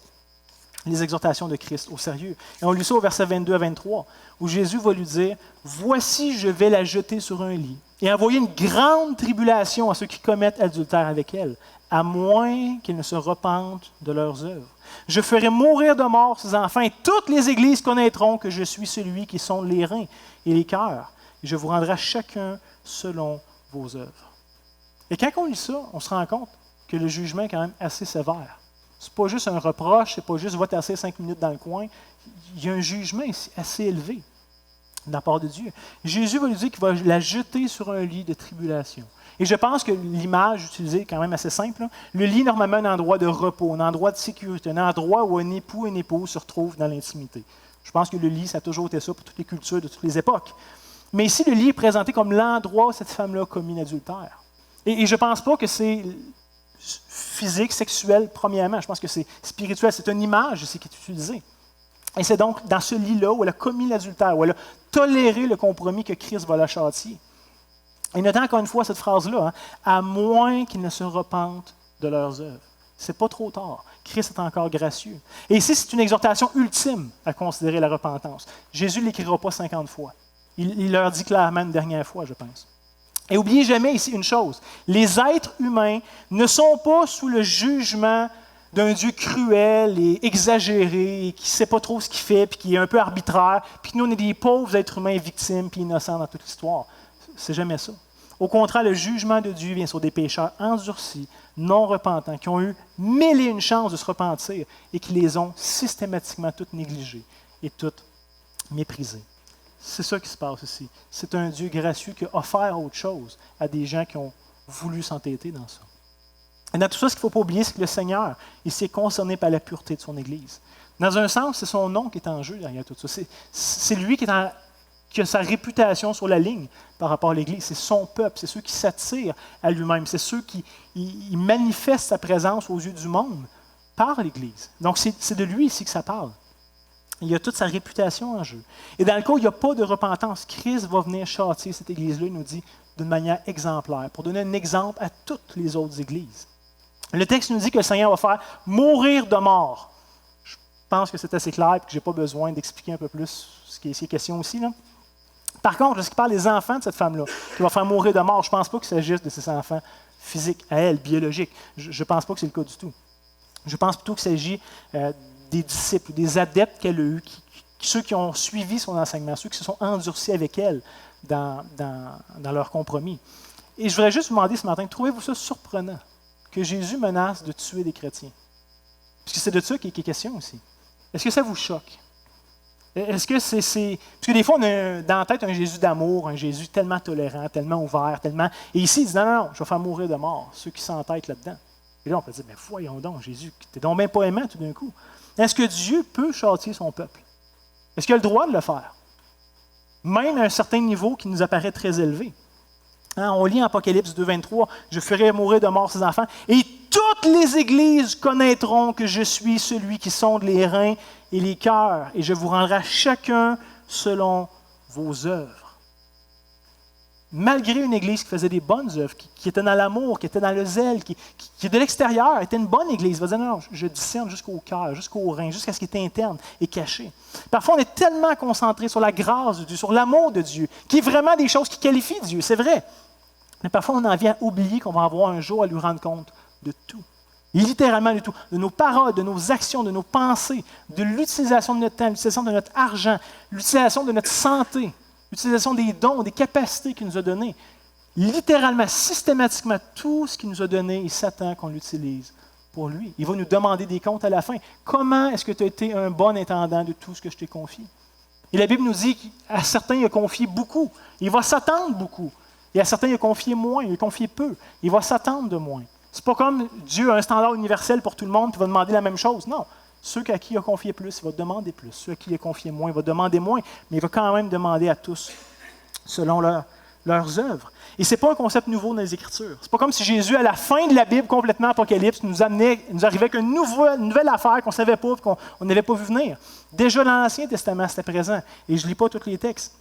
les exhortations de Christ au sérieux. Et on lit ça au verset 22 à 23, où Jésus va lui dire, « Voici, je vais la jeter sur un lit et envoyer une grande tribulation à ceux qui commettent adultère avec elle, à moins qu'ils ne se repentent de leurs œuvres. Je ferai mourir de mort ses enfants, et toutes les églises connaîtront que je suis celui qui sonde les reins et les cœurs, et je vous rendrai chacun selon vos œuvres. » Et quand on lit ça, on se rend compte que le jugement est quand même assez sévère. Ce n'est pas juste un reproche, ce n'est pas juste « va t'asseoir 5 minutes dans le coin ». Il y a un jugement assez élevé de la part de Dieu. Jésus va lui dire qu'il va la jeter sur un lit de tribulation. Et je pense que l'image utilisée est quand même assez simple. Là. Le lit est normalement un endroit de repos, un endroit de sécurité, un endroit où un époux et une épouse se retrouvent dans l'intimité. Je pense que le lit, ça a toujours été ça pour toutes les cultures de toutes les époques. Mais ici, le lit est présenté comme l'endroit où cette femme-là a commis l'adultère. Et je ne pense pas que c'est physique, sexuel, premièrement. Je pense que c'est spirituel. C'est une image qui est utilisée. Et c'est donc dans ce lit-là où elle a commis l'adultère, où elle a toléré le compromis que Christ va la châtier. Et notez encore une fois cette phrase-là, à moins qu'ils ne se repentent de leurs œuvres. C'est pas trop tard. Christ est encore gracieux. Et ici, c'est une exhortation ultime à considérer la repentance. Jésus ne l'écrira pas 50 fois. Il leur dit clairement une dernière fois, je pense. Et n'oubliez jamais ici une chose, les êtres humains ne sont pas sous le jugement d'un Dieu cruel et exagéré, et qui ne sait pas trop ce qu'il fait, puis qui est un peu arbitraire, puis que nous, on est des pauvres êtres humains victimes puis innocents dans toute l'histoire. C'est jamais ça. Au contraire, le jugement de Dieu vient sur des pécheurs endurcis, non repentants, qui ont eu 1001 chances de se repentir et qui les ont systématiquement toutes négligées et toutes méprisées. C'est ça qui se passe ici. C'est un Dieu gracieux qui a offert autre chose à des gens qui ont voulu s'entêter dans ça. Et dans tout ça, ce qu'il ne faut pas oublier, c'est que le Seigneur, il s'est concerné par la pureté de son Église. Dans un sens, c'est son nom qui est en jeu derrière tout ça. C'est lui qui a sa réputation sur la ligne par rapport à l'Église. C'est son peuple, c'est ceux qui s'attirent à lui-même, c'est ceux qui manifestent sa présence aux yeux du monde par l'Église. Donc, c'est de lui ici que ça parle. Il y a toute sa réputation en jeu. Et dans le cas où il n'y a pas de repentance, Christ va venir châtier cette Église-là, il nous dit, d'une manière exemplaire, pour donner un exemple à toutes les autres Églises. Le texte nous dit que le Seigneur va faire mourir de mort. Je pense que c'est assez clair et que je n'ai pas besoin d'expliquer un peu plus ce qui est ici question aussi. Là. Par contre, lorsqu'il parle des enfants de cette femme-là, qui va faire mourir de mort, je ne pense pas qu'il s'agisse de ses enfants physiques à elle, biologiques. Je ne pense pas que c'est le cas du tout. Je pense plutôt qu'il s'agit des disciples, des adeptes qu'elle a eus, ceux qui ont suivi son enseignement, ceux qui se sont endurcis avec elle dans leur compromis. Et je voudrais juste vous demander ce matin, trouvez-vous ça surprenant que Jésus menace de tuer des chrétiens? Parce que c'est de ça qu'il est question aussi. Est-ce que ça vous choque? Est-ce que c'est... Parce que des fois, on a dans la tête un Jésus d'amour, un Jésus tellement tolérant, tellement ouvert, tellement... Et ici, il dit, non, je vais faire mourir de mort ceux qui s'entêtent là-dedans. Et là, on peut dire, mais voyons donc, Jésus, t'es donc bien pas aimant tout d'un coup. Est-ce que Dieu peut châtier son peuple? Est-ce qu'il a le droit de le faire? Même à un certain niveau qui nous apparaît très élevé. On lit en Apocalypse 2,23, « Je ferai mourir de mort ses enfants, et toutes les églises connaîtront que je suis celui qui sonde les reins et les cœurs, et je vous rendrai chacun selon vos œuvres. » malgré une Église qui faisait des bonnes œuvres, qui était dans l'amour, qui était dans le zèle, qui de l'extérieur était une bonne Église, il va dire non, je discerne jusqu'au cœur, jusqu'au rein, jusqu'à ce qui est interne et caché. Parfois, on est tellement concentré sur la grâce de Dieu, sur l'amour de Dieu, qui est vraiment des choses qui qualifient Dieu, c'est vrai. Mais parfois, on en vient à oublier qu'on va avoir un jour à lui rendre compte de tout. Littéralement de tout. De nos paroles, de nos actions, de nos pensées, de l'utilisation de notre temps, l'utilisation de notre argent, l'utilisation de notre santé, l'utilisation des dons, des capacités qu'il nous a données. Littéralement, systématiquement, tout ce qu'il nous a donné, il s'attend qu'on l'utilise pour lui. Il va nous demander des comptes à la fin. Comment est-ce que tu as été un bon intendant de tout ce que je t'ai confié? Et la Bible nous dit qu'à certains, il a confié beaucoup. Il va s'attendre beaucoup. Et à certains, il a confié moins, il a confié peu. Il va s'attendre de moins. C'est pas comme Dieu a un standard universel pour tout le monde qui va demander la même chose. Non. Ceux à qui il a confié plus, il va demander plus. Ceux à qui il a confié moins, il va demander moins. Mais il va quand même demander à tous selon leurs œuvres. Et ce n'est pas un concept nouveau dans les Écritures. Ce n'est pas comme si Jésus, à la fin de la Bible, complètement Apocalypse, nous arrivait avec une nouvelle affaire qu'on ne savait pas et qu'on n'avait pas vu venir. Déjà dans l'Ancien Testament, c'était présent. Et je ne lis pas tous les textes.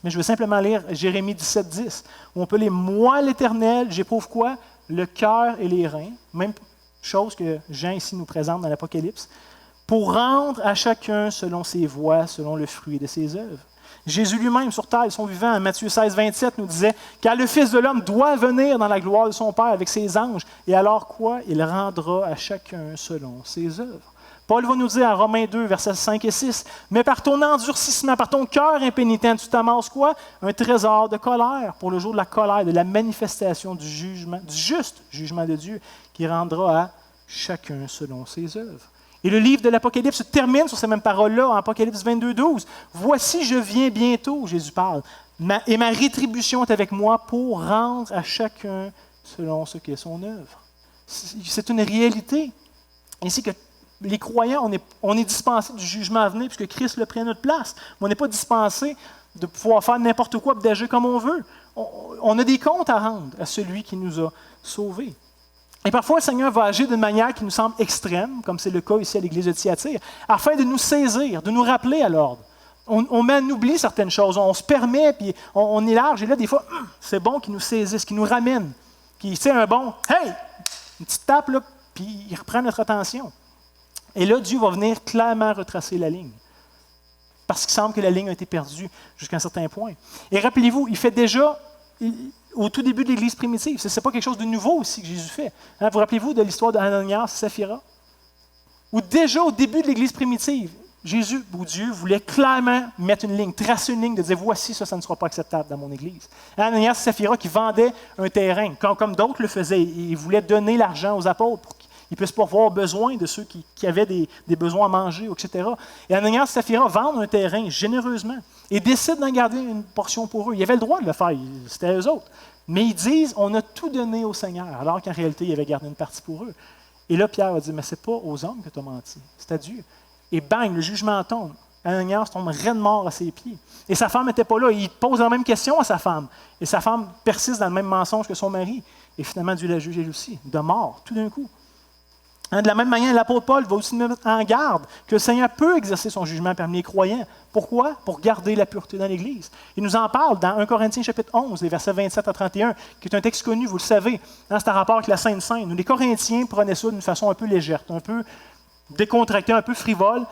Mais je veux simplement lire Jérémie 17,10, où on peut lire « Moi, l'Éternel, j'éprouve quoi? Le cœur et les reins. » Même chose que Jean ici nous présente dans l'Apocalypse. « Pour rendre à chacun selon ses voies, selon le fruit de ses œuvres. » Jésus lui-même, sur terre, son vivant, en Matthieu 16, 27, nous disait « Car le Fils de l'homme doit venir dans la gloire de son Père avec ses anges, et alors quoi? Il rendra à chacun selon ses œuvres. » Paul va nous dire en Romains 2, versets 5 et 6, « Mais par ton endurcissement, par ton cœur impénitent, tu t'amasses quoi? Un trésor de colère pour le jour de la colère, de la manifestation du jugement, du juste jugement de Dieu, qui rendra à chacun selon ses œuvres. » Et le livre de l'Apocalypse se termine sur ces mêmes paroles-là, en Apocalypse 22, 12. « Voici, je viens bientôt, Jésus parle, et ma rétribution est avec moi pour rendre à chacun selon ce qu'est son œuvre. » C'est une réalité. Ainsi que les croyants, on est dispensés du jugement à venir puisque Christ l'a pris à notre place. Mais on n'est pas dispensés de pouvoir faire n'importe quoi et d'agir comme on veut. On a des comptes à rendre à celui qui nous a sauvés. Et parfois, le Seigneur va agir d'une manière qui nous semble extrême, comme c'est le cas ici à l'Église de Thyatire, afin de nous saisir, de nous rappeler à l'ordre. On met en oubli certaines choses, on se permet, puis on élarge, et là, des fois, c'est bon qu'il nous saisisse, qu'il nous ramène, qu'il sait un bon « Hey! » Une petite tape, là, puis il reprend notre attention. Et là, Dieu va venir clairement retracer la ligne. Parce qu'il semble que la ligne a été perdue jusqu'à un certain point. Et rappelez-vous, il fait déjà, au tout début de l'Église primitive, ce n'est pas quelque chose de nouveau aussi que Jésus fait. Hein, vous rappelez-vous de l'histoire d'Ananias et Saphira? Où déjà au début de l'Église primitive, Jésus ou Dieu voulait clairement mettre une ligne, tracer une ligne, de dire voici, ça ne sera pas acceptable dans mon Église. Ananias et Saphira qui vendaient un terrain, comme d'autres le faisaient, ils voulaient donner l'argent aux apôtres pour qu'ils puissent pourvoir besoin de ceux qui avaient des besoins à manger, etc. Et Ananias et Saphira vendent un terrain généreusement et décident d'en garder une portion pour eux. Ils avaient le droit de le faire, c'était eux autres. Mais ils disent, on a tout donné au Seigneur, alors qu'en réalité, ils avaient gardé une partie pour eux. Et là, Pierre va dire, mais ce n'est pas aux hommes que tu as menti, c'est à Dieu. Et bang, le jugement tombe. Ananias tombe raide mort à ses pieds. Et sa femme n'était pas là. Il pose la même question à sa femme. Et sa femme persiste dans le même mensonge que son mari. Et finalement, Dieu l'a jugé aussi, de mort, tout d'un coup. De la même manière, l'apôtre Paul va aussi nous mettre en garde que le Seigneur peut exercer son jugement parmi les croyants. Pourquoi? Pour garder la pureté dans l'Église. Il nous en parle dans 1 Corinthiens chapitre 11, les versets 27 à 31, qui est un texte connu, vous le savez. C'est un rapport avec la Sainte Seine. Les Corinthiens prenaient ça d'une façon un peu légère, un peu décontractée, un peu frivole.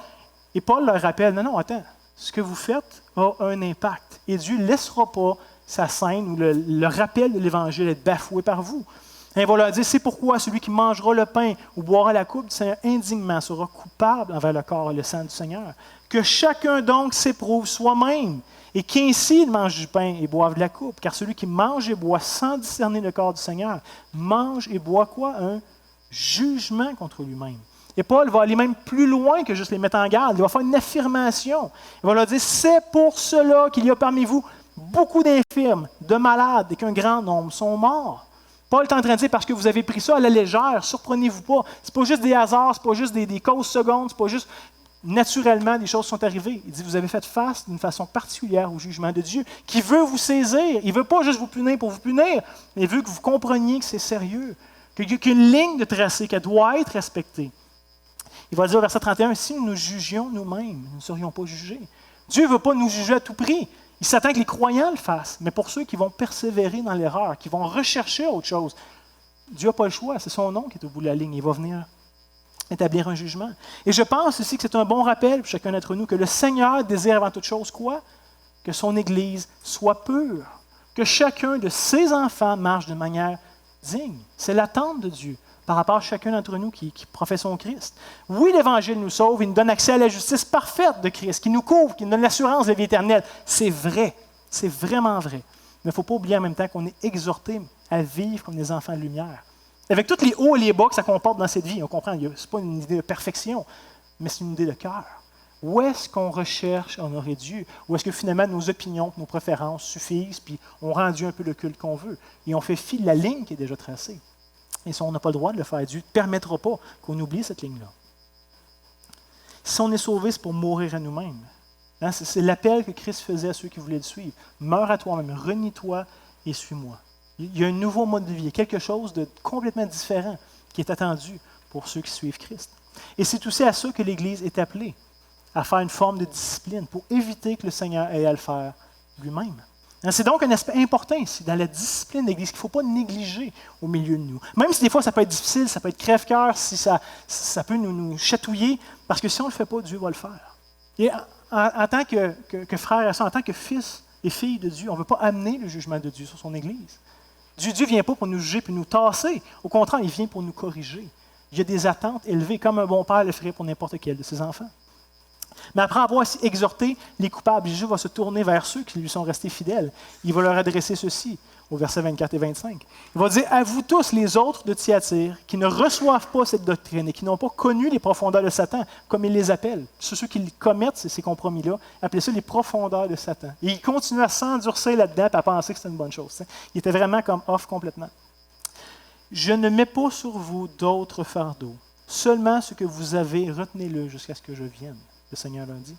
Et Paul leur rappelle, non, attends, ce que vous faites a un impact. Et Dieu ne laissera pas sa scène ou le rappel de l'Évangile être bafoué par vous. Et il va leur dire, c'est pourquoi celui qui mangera le pain ou boira la coupe du Seigneur indignement sera coupable envers le corps et le sang du Seigneur. Que chacun donc s'éprouve soi-même, et qu'ainsi il mange du pain et boive de la coupe. Car celui qui mange et boit sans discerner le corps du Seigneur, mange et boit quoi? Un jugement contre lui-même. Et Paul va aller même plus loin que juste les mettre en garde. Il va faire une affirmation. Il va leur dire, c'est pour cela qu'il y a parmi vous beaucoup d'infirmes, de malades, et qu'un grand nombre sont morts. Paul est en train de dire, parce que vous avez pris ça à la légère, surprenez-vous pas. Ce n'est pas juste des hasards, ce n'est pas juste des causes secondes, ce n'est pas juste naturellement des choses sont arrivées. Il dit, vous avez fait face d'une façon particulière au jugement de Dieu, qui veut vous saisir. Il ne veut pas juste vous punir pour vous punir, mais il veut que vous compreniez que c'est sérieux, qu'il y a une ligne de tracé qui doit être respectée. Il va dire au verset 31, si nous nous jugions nous-mêmes, nous ne serions pas jugés. Dieu ne veut pas nous juger à tout prix. Il s'attend que les croyants le fassent, mais pour ceux qui vont persévérer dans l'erreur, qui vont rechercher autre chose, Dieu n'a pas le choix, c'est son nom qui est au bout de la ligne. Il va venir établir un jugement. Et je pense aussi que c'est un bon rappel pour chacun d'entre nous que le Seigneur désire avant toute chose quoi? Que son Église soit pure, que chacun de ses enfants marche de manière digne. C'est l'attente de Dieu par rapport à chacun d'entre nous qui professons Christ. Oui, l'Évangile nous sauve, il nous donne accès à la justice parfaite de Christ, qui nous couvre, qui nous donne l'assurance de la vie éternelle. C'est vrai, c'est vraiment vrai. Mais il ne faut pas oublier en même temps qu'on est exhorté à vivre comme des enfants de lumière. Avec tous les hauts et les bas que ça comporte dans cette vie, on comprend, ce n'est pas une idée de perfection, mais c'est une idée de cœur. Où est-ce qu'on recherche à honorer Dieu? Ou est-ce que finalement nos opinions, nos préférences suffisent, puis on rend Dieu un peu le culte qu'on veut? Et on fait fi de la ligne qui est déjà tracée. Et si on n'a pas le droit de le faire, Dieu ne permettra pas qu'on oublie cette ligne-là. Si on est sauvé, c'est pour mourir à nous-mêmes. Hein? C'est l'appel que Christ faisait à ceux qui voulaient le suivre. Meurs à toi-même, renie-toi et suis-moi. Il y a un nouveau mode de vie, quelque chose de complètement différent qui est attendu pour ceux qui suivent Christ. Et c'est aussi à ça que l'Église est appelée, à faire une forme de discipline pour éviter que le Seigneur ait à le faire lui-même. C'est donc un aspect important ici, dans la discipline de l'Église, qu'il ne faut pas négliger au milieu de nous. Même si des fois ça peut être difficile, ça peut être crève-cœur, si ça peut nous chatouiller, parce que si on ne le fait pas, Dieu va le faire. Et en tant que frère et sœur, en tant que fils et fille de Dieu, on ne veut pas amener le jugement de Dieu sur son Église. Dieu ne vient pas pour nous juger et nous tasser. Au contraire, il vient pour nous corriger. Il y a des attentes élevées, comme un bon père le ferait pour n'importe quel de ses enfants. Mais après avoir exhorté les coupables, Jésus va se tourner vers ceux qui lui sont restés fidèles. Il va leur adresser ceci, au verset 24 et 25. Il va dire « À vous tous les autres de Thyatire, qui ne reçoivent pas cette doctrine et qui n'ont pas connu les profondeurs de Satan, comme il les appelle. » Ceux qui commettent ces compromis-là, appelaient ça les profondeurs de Satan. Et il continue à s'endurcir là-dedans et à penser que c'est une bonne chose. Il était vraiment comme off complètement. « Je ne mets pas sur vous d'autres fardeaux. Seulement ce que vous avez, retenez-le jusqu'à ce que je vienne. » Le Seigneur l'a dit.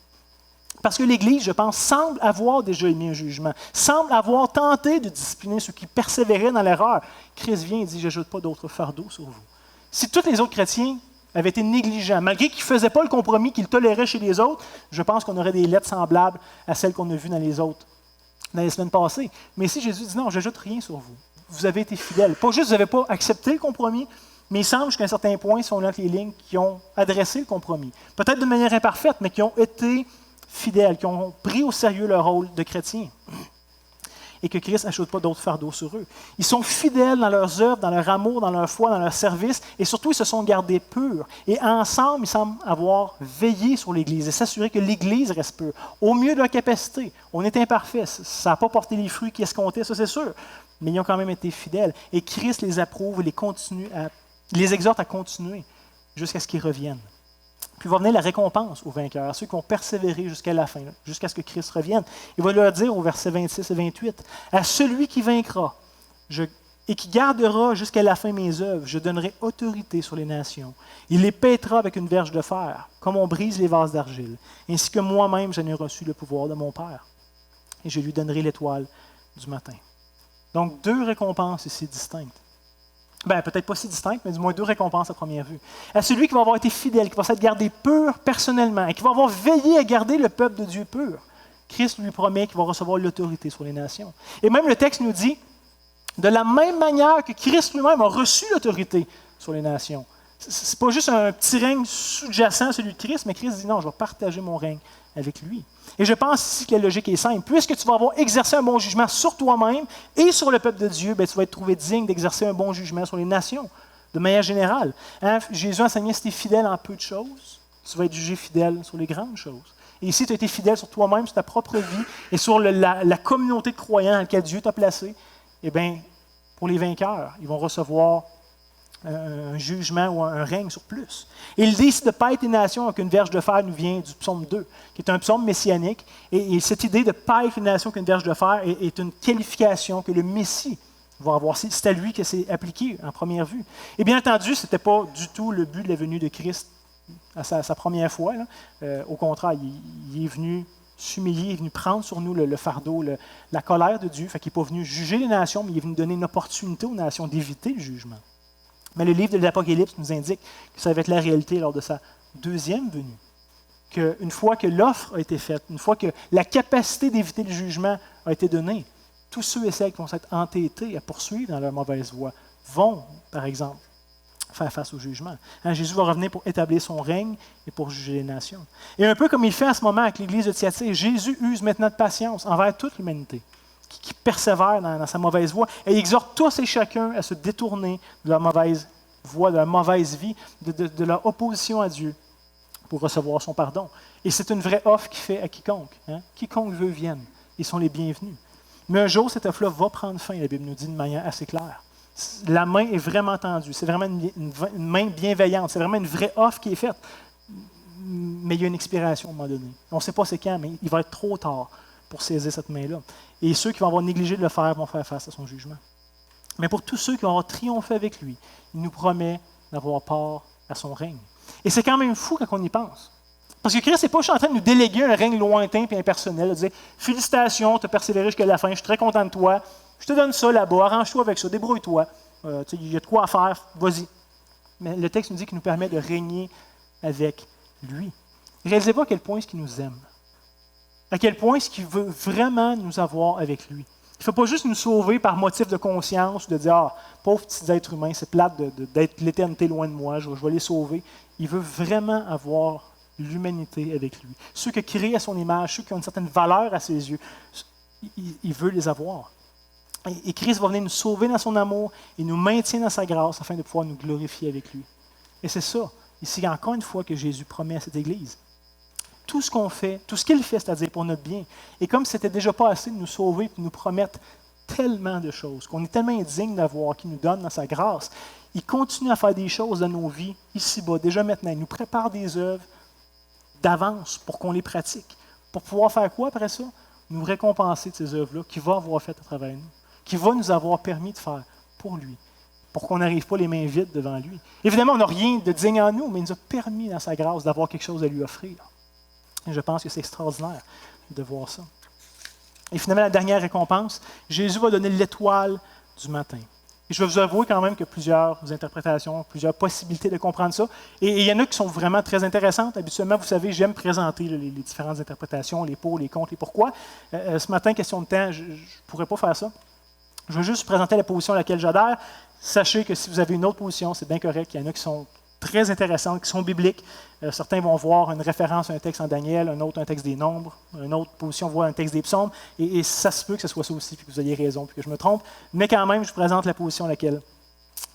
Parce que l'Église, je pense, semble avoir déjà émis un jugement, semble avoir tenté de discipliner ceux qui persévéraient dans l'erreur. Christ vient et dit, je n'ajoute pas d'autres fardeaux sur vous. Si tous les autres chrétiens avaient été négligents, malgré qu'ils ne faisaient pas le compromis qu'ils toléraient chez les autres, je pense qu'on aurait des lettres semblables à celles qu'on a vues dans les semaines passées. Mais ici, Jésus dit, non, je n'ajoute rien sur vous. Vous avez été fidèles. Pas juste, vous n'avez pas accepté le compromis, mais il semble qu'à un certain point, si on note les lignes qui ont adressé le compromis, peut-être de manière imparfaite, mais qui ont été fidèles, qui ont pris au sérieux leur rôle de chrétiens, et que Christ n'ajoute pas d'autres fardeaux sur eux. Ils sont fidèles dans leurs œuvres, dans leur amour, dans leur foi, dans leur service, et surtout, ils se sont gardés purs. Et ensemble, ils semblent avoir veillé sur l'Église et s'assurer que l'Église reste pure, au mieux de leur capacité. On est imparfait, ça n'a pas porté les fruits qui escomptaient, ça c'est sûr, mais ils ont quand même été fidèles. Et Christ les approuve et les exhorte à continuer jusqu'à ce qu'ils reviennent. Puis va venir la récompense aux vainqueurs, à ceux qui ont persévéré jusqu'à la fin, jusqu'à ce que Christ revienne. Il va leur dire au verset 26 et 28, « À celui qui vaincra et qui gardera jusqu'à la fin mes œuvres, je donnerai autorité sur les nations. Il les pètera avec une verge de fer, comme on brise les vases d'argile, ainsi que moi-même j'en ai reçu le pouvoir de mon Père. Et je lui donnerai l'étoile du matin. » Donc, deux récompenses ici distinctes. Peut-être pas si distinctes, mais du moins deux récompenses à première vue. À celui qui va avoir été fidèle, qui va s'être gardé pur personnellement, et qui va avoir veillé à garder le peuple de Dieu pur. Christ lui promet qu'il va recevoir l'autorité sur les nations. Et même le texte nous dit, de la même manière que Christ lui-même a reçu l'autorité sur les nations. Ce n'est pas juste un petit règne sous-jacent à celui de Christ, mais Christ dit non, je vais partager mon règne avec lui. Et je pense ici que la logique est simple. Puisque tu vas avoir exercé un bon jugement sur toi-même et sur le peuple de Dieu, tu vas être trouvé digne d'exercer un bon jugement sur les nations, de manière générale. Hein? Jésus enseignait si tu es fidèle en peu de choses, tu vas être jugé fidèle sur les grandes choses. Et ici, tu as été fidèle sur toi-même, sur ta propre vie et sur la communauté de croyants dans laquelle Dieu t'a placé, eh bien, pour les vainqueurs, ils vont recevoir un jugement ou un règne sur plus. Et il dit ici de paître les nations avec une verge de fer nous vient du psaume 2, qui est un psaume messianique. Et cette idée de paître les nations avec une verge de fer est une qualification que le Messie va avoir. C'est à lui que c'est appliqué en première vue. Et bien entendu, ce n'était pas du tout le but de la venue de Christ à sa première fois. Au contraire, il est venu s'humilier, il est venu prendre sur nous le fardeau, la colère de Dieu. Fait qu'il n'est pas venu juger les nations, mais il est venu donner une opportunité aux nations d'éviter le jugement. Mais le livre de l'Apocalypse nous indique que ça va être la réalité lors de sa deuxième venue. qu'une fois que l'offre a été faite, une fois que la capacité d'éviter le jugement a été donnée, tous ceux et celles qui vont s'être entêtés à poursuivre dans leur mauvaise voie vont, par exemple, faire face au jugement. Jésus va revenir pour établir son règne et pour juger les nations. Et un peu comme il fait en ce moment avec l'Église de Thyatire, Jésus use maintenant de patience envers toute l'humanité qui persévère dans sa mauvaise voie et il exhorte tous et chacun à se détourner de leur mauvaise voie, de leur mauvaise vie, de leur opposition à Dieu pour recevoir son pardon. Et c'est une vraie offre qu'il fait à quiconque. Quiconque veut vienne. Ils sont les bienvenus. Mais un jour, cette offre-là va prendre fin, la Bible nous dit de manière assez claire. La main est vraiment tendue. C'est vraiment une main bienveillante. C'est vraiment une vraie offre qui est faite. Mais il y a une expiration à un moment donné. On ne sait pas c'est quand, mais il va être trop tard pour saisir cette main-là. Et ceux qui vont avoir négligé de le faire vont faire face à son jugement. Mais pour tous ceux qui vont avoir triomphé avec lui, il nous promet d'avoir part à son règne. Et c'est quand même fou quand on y pense. Parce que Christ n'est pas juste en train de nous déléguer un règne lointain et impersonnel, de dire « Félicitations, tu as persévéré jusqu'à la fin, je suis très content de toi, je te donne ça là-bas, arrange-toi avec ça, débrouille-toi, il y a de quoi à faire, vas-y. » Mais le texte nous dit qu'il nous permet de régner avec lui. Réalisez pas à quel point est-ce qu'il nous aime. À quel point est-ce qu'il veut vraiment nous avoir avec lui. Il ne faut pas juste nous sauver par motif de conscience, de dire « Ah, pauvres petits êtres humains, c'est plate d'être l'éternité loin de moi, je vais les sauver. » Il veut vraiment avoir l'humanité avec lui. Ceux qui créent à son image, ceux qui ont une certaine valeur à ses yeux, il veut les avoir. Et Christ va venir nous sauver dans son amour et nous maintient dans sa grâce afin de pouvoir nous glorifier avec lui. Et c'est ça, ici, encore une fois, que Jésus promet à cette Église. Tout ce qu'on fait, tout ce qu'il fait, c'est-à-dire pour notre bien. Et comme c'était déjà pas assez de nous sauver et de nous promettre tellement de choses, qu'on est tellement indigne d'avoir, qu'il nous donne dans sa grâce, il continue à faire des choses dans nos vies, ici-bas, déjà maintenant. Il nous prépare des œuvres d'avance pour qu'on les pratique. Pour pouvoir faire quoi après ça? Nous récompenser de ces œuvres-là qu'il va avoir faites à travers nous, qu'il va nous avoir permis de faire pour lui, pour qu'on n'arrive pas les mains vides devant lui. Évidemment, on n'a rien de digne en nous, mais il nous a permis dans sa grâce d'avoir quelque chose à lui offrir. Et je pense que c'est extraordinaire de voir ça. Et finalement, la dernière récompense, Jésus va donner l'étoile du matin. Et je vais vous avouer quand même qu'il y a plusieurs interprétations, plusieurs possibilités de comprendre ça. Et il y en a qui sont vraiment très intéressantes. Habituellement, vous savez, j'aime présenter les différentes interprétations, les pour, les contre, les pourquoi. Ce matin, question de temps, je ne pourrais pas faire ça. Je veux juste présenter la position à laquelle j'adhère. Sachez que si vous avez une autre position, c'est bien correct. Il y en a qui sont très intéressantes, qui sont bibliques. Certains vont voir une référence à un texte en Daniel, un autre un texte des Nombres, une autre position voit un texte des Psaumes, et ça se peut que ce soit ça aussi, puis que vous ayez raison, puis que je me trompe, mais quand même, je vous présente la position à laquelle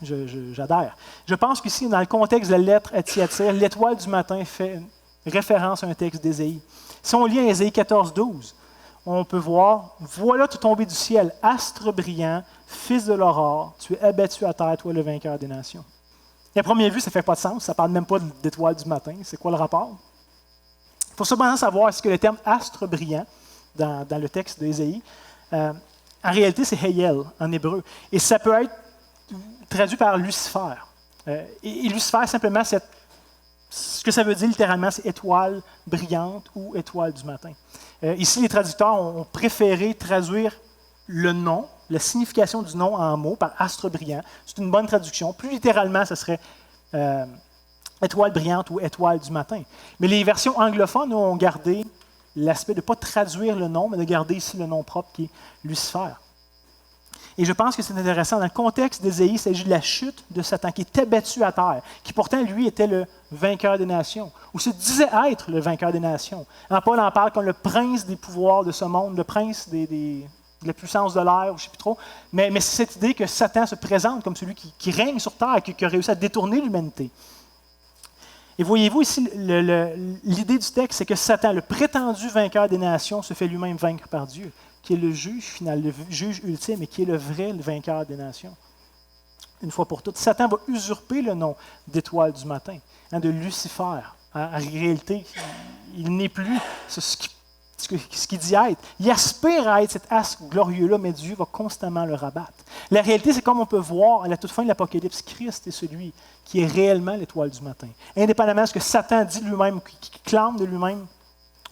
j'adhère. Je pense qu'ici, dans le contexte de la lettre à Thyatire, l'étoile du matin fait référence à un texte d'Ésaïe. Si on lit Ésaïe 14, 12, on peut voir « Voilà tout tombé du ciel, astre brillant, fils de l'aurore, tu es abattu à terre, toi le vainqueur des nations. » Et à première vue, ça ne fait pas de sens, ça ne parle même pas d'étoile du matin. C'est quoi le rapport? Il faut cependant savoir est-ce que le terme astre brillant, dans le texte d'Ésaïe, en réalité, c'est Heyel en hébreu. Et ça peut être traduit par Lucifer. Et Lucifer, simplement, ce que ça veut dire littéralement, c'est étoile brillante ou étoile du matin. Ici, les traducteurs ont préféré traduire le nom, la signification du nom en mots par astre brillant. C'est une bonne traduction. Plus littéralement, ce serait étoile brillante ou étoile du matin. Mais les versions anglophones ont gardé l'aspect de ne pas traduire le nom, mais de garder ici le nom propre qui est Lucifer. Et je pense que c'est intéressant. Dans le contexte d'Ésaïe, il s'agit de la chute de Satan, qui était abattu à terre, qui pourtant, lui, était le vainqueur des nations, ou se disait être le vainqueur des nations. Paul en parle comme le prince des pouvoirs de ce monde, le prince de la puissance de l'air, je ne sais plus trop. Mais c'est cette idée que Satan se présente comme celui qui règne sur terre, qui a réussi à détourner l'humanité. Et voyez-vous ici, l'idée du texte, c'est que Satan, le prétendu vainqueur des nations, se fait lui-même vaincre par Dieu, qui est le juge final, le juge ultime, et qui est le vainqueur des nations. Une fois pour toutes, Satan va usurper le nom d'étoile du matin, de Lucifer. En réalité, il n'est plus ce qu'il dit être. Il aspire à être cet astre glorieux-là, mais Dieu va constamment le rabattre. La réalité, c'est comme on peut voir à la toute fin de l'Apocalypse, Christ est celui qui est réellement l'étoile du matin. Indépendamment de ce que Satan dit lui-même, qui clame de lui-même,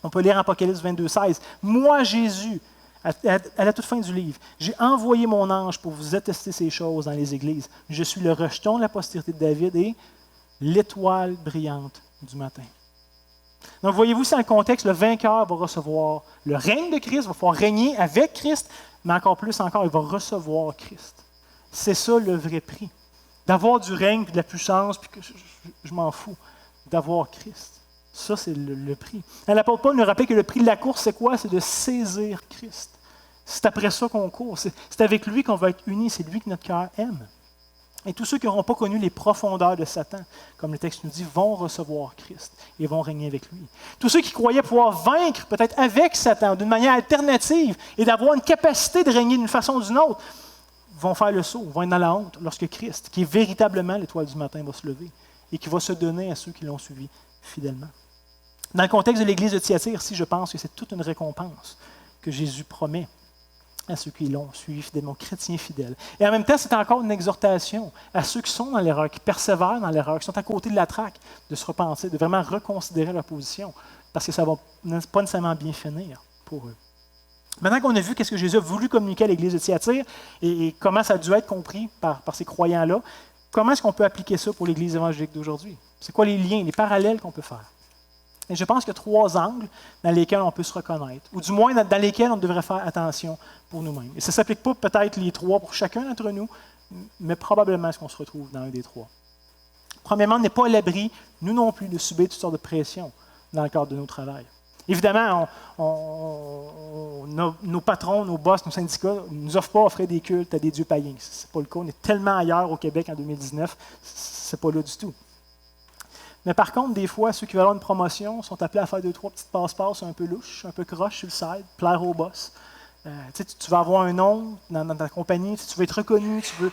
on peut lire en Apocalypse 22, 16. « Moi, Jésus, à la toute fin du livre, j'ai envoyé mon ange pour vous attester ces choses dans les églises. Je suis le rejeton de la postérité de David et l'étoile brillante du matin. » Donc, voyez-vous, c'est dans le contexte, le vainqueur va recevoir le règne de Christ, va pouvoir régner avec Christ, mais encore plus encore, il va recevoir Christ. C'est ça le vrai prix. D'avoir du règne, puis de la puissance, puis que je m'en fous. D'avoir Christ. Ça, c'est le prix. L'apôtre Paul nous rappelle que le prix de la course, c'est quoi? C'est de saisir Christ. C'est après ça qu'on court. C'est avec lui qu'on va être unis. C'est lui que notre cœur aime. Et tous ceux qui n'auront pas connu les profondeurs de Satan, comme le texte nous dit, vont recevoir Christ et vont régner avec lui. Tous ceux qui croyaient pouvoir vaincre peut-être avec Satan d'une manière alternative et d'avoir une capacité de régner d'une façon ou d'une autre, vont faire le saut, vont être dans la honte lorsque Christ, qui est véritablement l'étoile du matin, va se lever et qui va se donner à ceux qui l'ont suivi fidèlement. Dans le contexte de l'Église de Thyatire, je pense que c'est toute une récompense que Jésus promet à ceux qui l'ont suivi fidèlement, aux chrétiens fidèles. Et en même temps, c'est encore une exhortation à ceux qui sont dans l'erreur, qui persévèrent dans l'erreur, qui sont à côté de la traque, de se repentir, de vraiment reconsidérer leur position, parce que ça ne va pas nécessairement bien finir pour eux. Maintenant qu'on a vu qu'est-ce que Jésus a voulu communiquer à l'Église de Thyatire et comment ça a dû être compris par ces croyants-là, comment est-ce qu'on peut appliquer ça pour l'Église évangélique d'aujourd'hui? C'est quoi les liens, les parallèles qu'on peut faire? Et je pense qu'il y a 3 angles dans lesquels on peut se reconnaître, ou du moins dans lesquels on devrait faire attention pour nous-mêmes. Et ça ne s'applique pas peut-être les 3 pour chacun d'entre nous, mais probablement est-ce qu'on se retrouve dans un des 3. Premièrement, on n'est pas à l'abri, nous non plus, de subir toutes sortes de pressions dans le cadre de nos travails. Évidemment, nos patrons, nos boss, nos syndicats ne nous offrent pas offrir des cultes à des dieux païens. Ce n'est pas le cas. On est tellement ailleurs au Québec en 2019, ce n'est pas là du tout. Mais par contre, des fois, ceux qui veulent avoir une promotion sont appelés à faire 2-3 petites passe-passe un peu louches, un peu croches sur le side, plaire au boss. Tu vas avoir un nom dans ta compagnie, tu veux être reconnu, tu veux...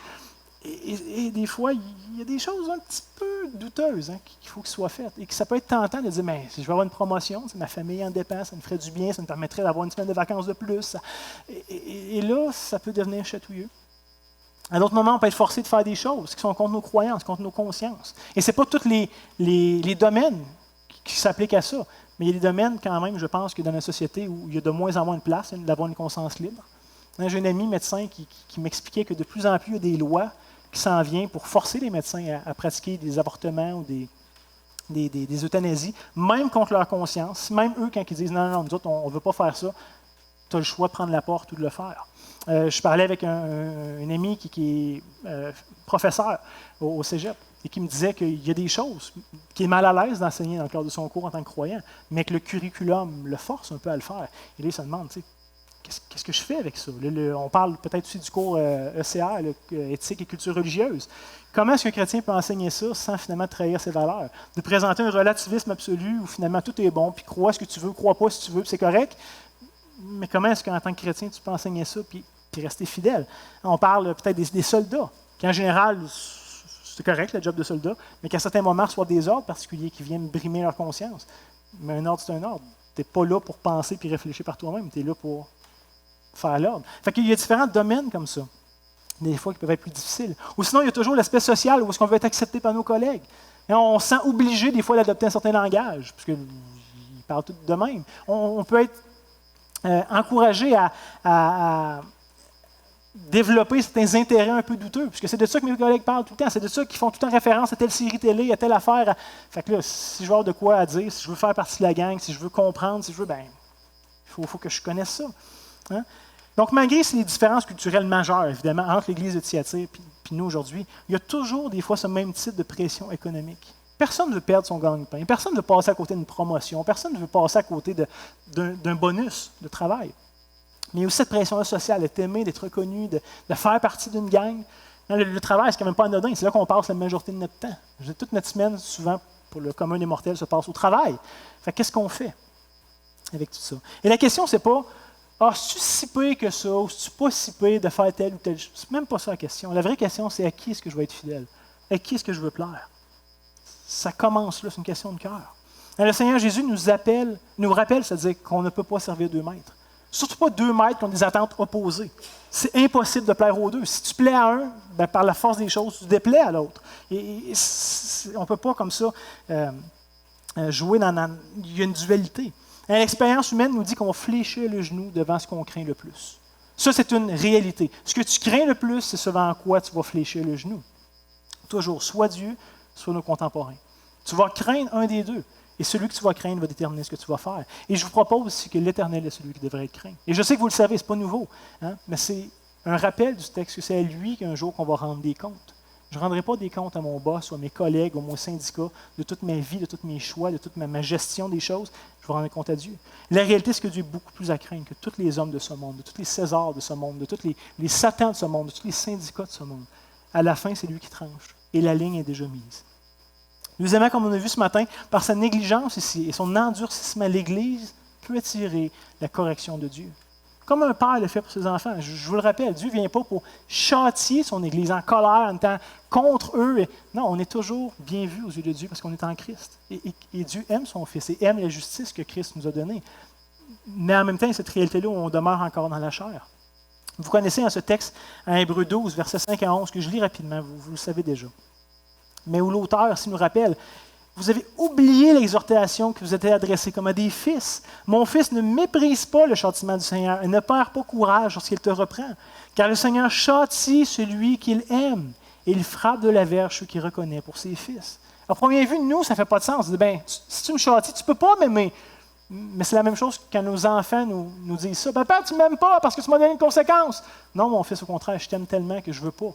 Et des fois, il y a des choses un petit peu douteuses qu'il faut qu'elles soient faites. Et que ça peut être tentant de dire, mais si je veux avoir une promotion, ma famille en dépend, ça me ferait du bien, ça me permettrait d'avoir une semaine de vacances de plus. Et là, ça peut devenir chatouilleux. À d'autres moments, on peut être forcé de faire des choses qui sont contre nos croyances, contre nos consciences. Et ce n'est pas tous les domaines qui s'appliquent à ça. Mais il y a des domaines, quand même, je pense, que dans notre société où il y a de moins en moins de place d'avoir une conscience libre. J'ai un ami médecin qui m'expliquait que de plus en plus, il y a des lois qui s'en viennent pour forcer les médecins à pratiquer des avortements ou des euthanasies, même contre leur conscience. Même eux, quand ils disent « Non, nous autres, on ne veut pas faire ça », tu as le choix de prendre la porte ou de le faire. Je parlais avec un ami qui est professeur au cégep et qui me disait qu'il y a des choses qu'il est mal à l'aise d'enseigner dans le cadre de son cours en tant que croyant, mais que le curriculum le force un peu à le faire. Et là, il se demande, qu'est-ce que je fais avec ça? On parle peut-être aussi du cours ECR, éthique et culture religieuse. Comment est-ce qu'un chrétien peut enseigner ça sans finalement trahir ses valeurs? De présenter un relativisme absolu où finalement tout est bon, puis crois ce que tu veux, crois pas si tu veux, puis c'est correct. Mais comment est-ce qu'en tant que chrétien, tu peux enseigner ça puis rester fidèle? On parle peut-être des soldats, qui en général, c'est correct le job de soldat, mais qu'à certains moments reçoivent des ordres particuliers qui viennent brimer leur conscience. Mais un ordre, c'est un ordre. Tu n'es pas là pour penser puis réfléchir par toi-même, tu es là pour faire l'ordre. Fait qu'il y a différents domaines comme ça, des fois qui peuvent être plus difficiles. Ou sinon, il y a toujours l'aspect social où est-ce qu'on veut être accepté par nos collègues. Et on se sent obligé des fois d'adopter un certain langage, parce qu'ils parlent tous de même. On peut être encouragé à développer certains intérêts un peu douteux, puisque c'est de ça que mes collègues parlent tout le temps, c'est de ça qu'ils font tout le temps référence à telle série télé, à telle affaire. Fait que là, si je veux avoir de quoi à dire, si je veux faire partie de la gang, si je veux comprendre, si je veux, il faut que je connaisse ça. Hein? Donc, malgré ces différences culturelles majeures, évidemment, entre l'Église de Thyatire et nous aujourd'hui, il y a toujours des fois ce même type de pression économique. Personne ne veut perdre son gagne-pain, personne ne veut passer à côté d'une promotion, personne ne veut passer à côté d'un bonus de travail. Mais il y a aussi cette pression sociale, d'être aimé, d'être reconnu, de faire partie d'une gang. Le travail, c'est quand même pas anodin, c'est là qu'on passe la majorité de notre temps. Toute notre semaine, souvent, pour le commun des mortels, se passe au travail. Fait qu'est-ce qu'on fait avec tout ça? Et la question, c'est pas « Ah, c'est-tu si pire que ça, ou c'est-tu pas si pire de faire telle ou telle chose? » C'est même pas ça la question. La vraie question, c'est à qui est-ce que je vais être fidèle? À qui est-ce que je veux plaire? Ça commence là, c'est une question de cœur. Le Seigneur Jésus nous rappelle, c'est-à-dire qu'on ne peut pas servir 2 maîtres. Surtout pas 2 maîtres qui ont des attentes opposées. C'est impossible de plaire aux 2. Si tu plais à un, par la force des choses, tu déplais à l'autre. Et on ne peut pas comme ça jouer dans... Il y a une dualité. L'expérience humaine nous dit qu'on fléchit le genou devant ce qu'on craint le plus. Ça, c'est une réalité. Ce que tu crains le plus, c'est ce devant quoi tu vas fléchir le genou. Toujours, soit Dieu, soit nos contemporains. Tu vas craindre un des deux. Et celui que tu vas craindre va déterminer ce que tu vas faire. Et je vous propose aussi que l'Éternel est celui qui devrait être craint. Et je sais que vous le savez, ce n'est pas nouveau, hein, mais c'est un rappel du texte que c'est à lui qu'un jour qu'on va rendre des comptes. Je ne rendrai pas des comptes à mon boss, ou à mes collègues, ou à mon syndicat, de toute ma vie, de tous mes choix, de toute ma gestion des choses. Je vais rendre compte à Dieu. La réalité, c'est que Dieu est beaucoup plus à craindre que tous les hommes de ce monde, de tous les Césars de ce monde, de tous les Satans de ce monde, de tous les syndicats de ce monde. À la fin, c'est lui qui tranche. Et la ligne est déjà mise. Deuxièmement, comme on a vu ce matin, par sa négligence ici et son endurcissement, l'Église peut attirer la correction de Dieu. Comme un père le fait pour ses enfants. Je vous le rappelle, Dieu ne vient pas pour châtier son Église en colère, en étant contre eux. Non, on est toujours bien vu aux yeux de Dieu parce qu'on est en Christ. Et Dieu aime son Fils et aime la justice que Christ nous a donnée. Mais en même temps, cette réalité-là, on demeure encore dans la chair. Vous connaissez ce texte, en Hébreux 12, versets 5 à 11, que je lis rapidement, vous le savez déjà. Mais où l'auteur ici nous rappelle, vous avez oublié l'exhortation que vous êtes adressée comme à des fils. Mon fils, ne méprise pas le châtiment du Seigneur et ne perd pas courage lorsqu'il te reprend. Car le Seigneur châtie celui qu'il aime et il frappe de la verge ceux qu'il reconnaît pour ses fils. À première vue, nous, ça ne fait pas de sens. Si tu me châties, tu ne peux pas m'aimer. Mais c'est la même chose quand nos enfants nous disent ça. Papa, tu ne m'aimes pas parce que tu m'as donné une conséquence. Non, mon fils, au contraire, je t'aime tellement que je ne veux pas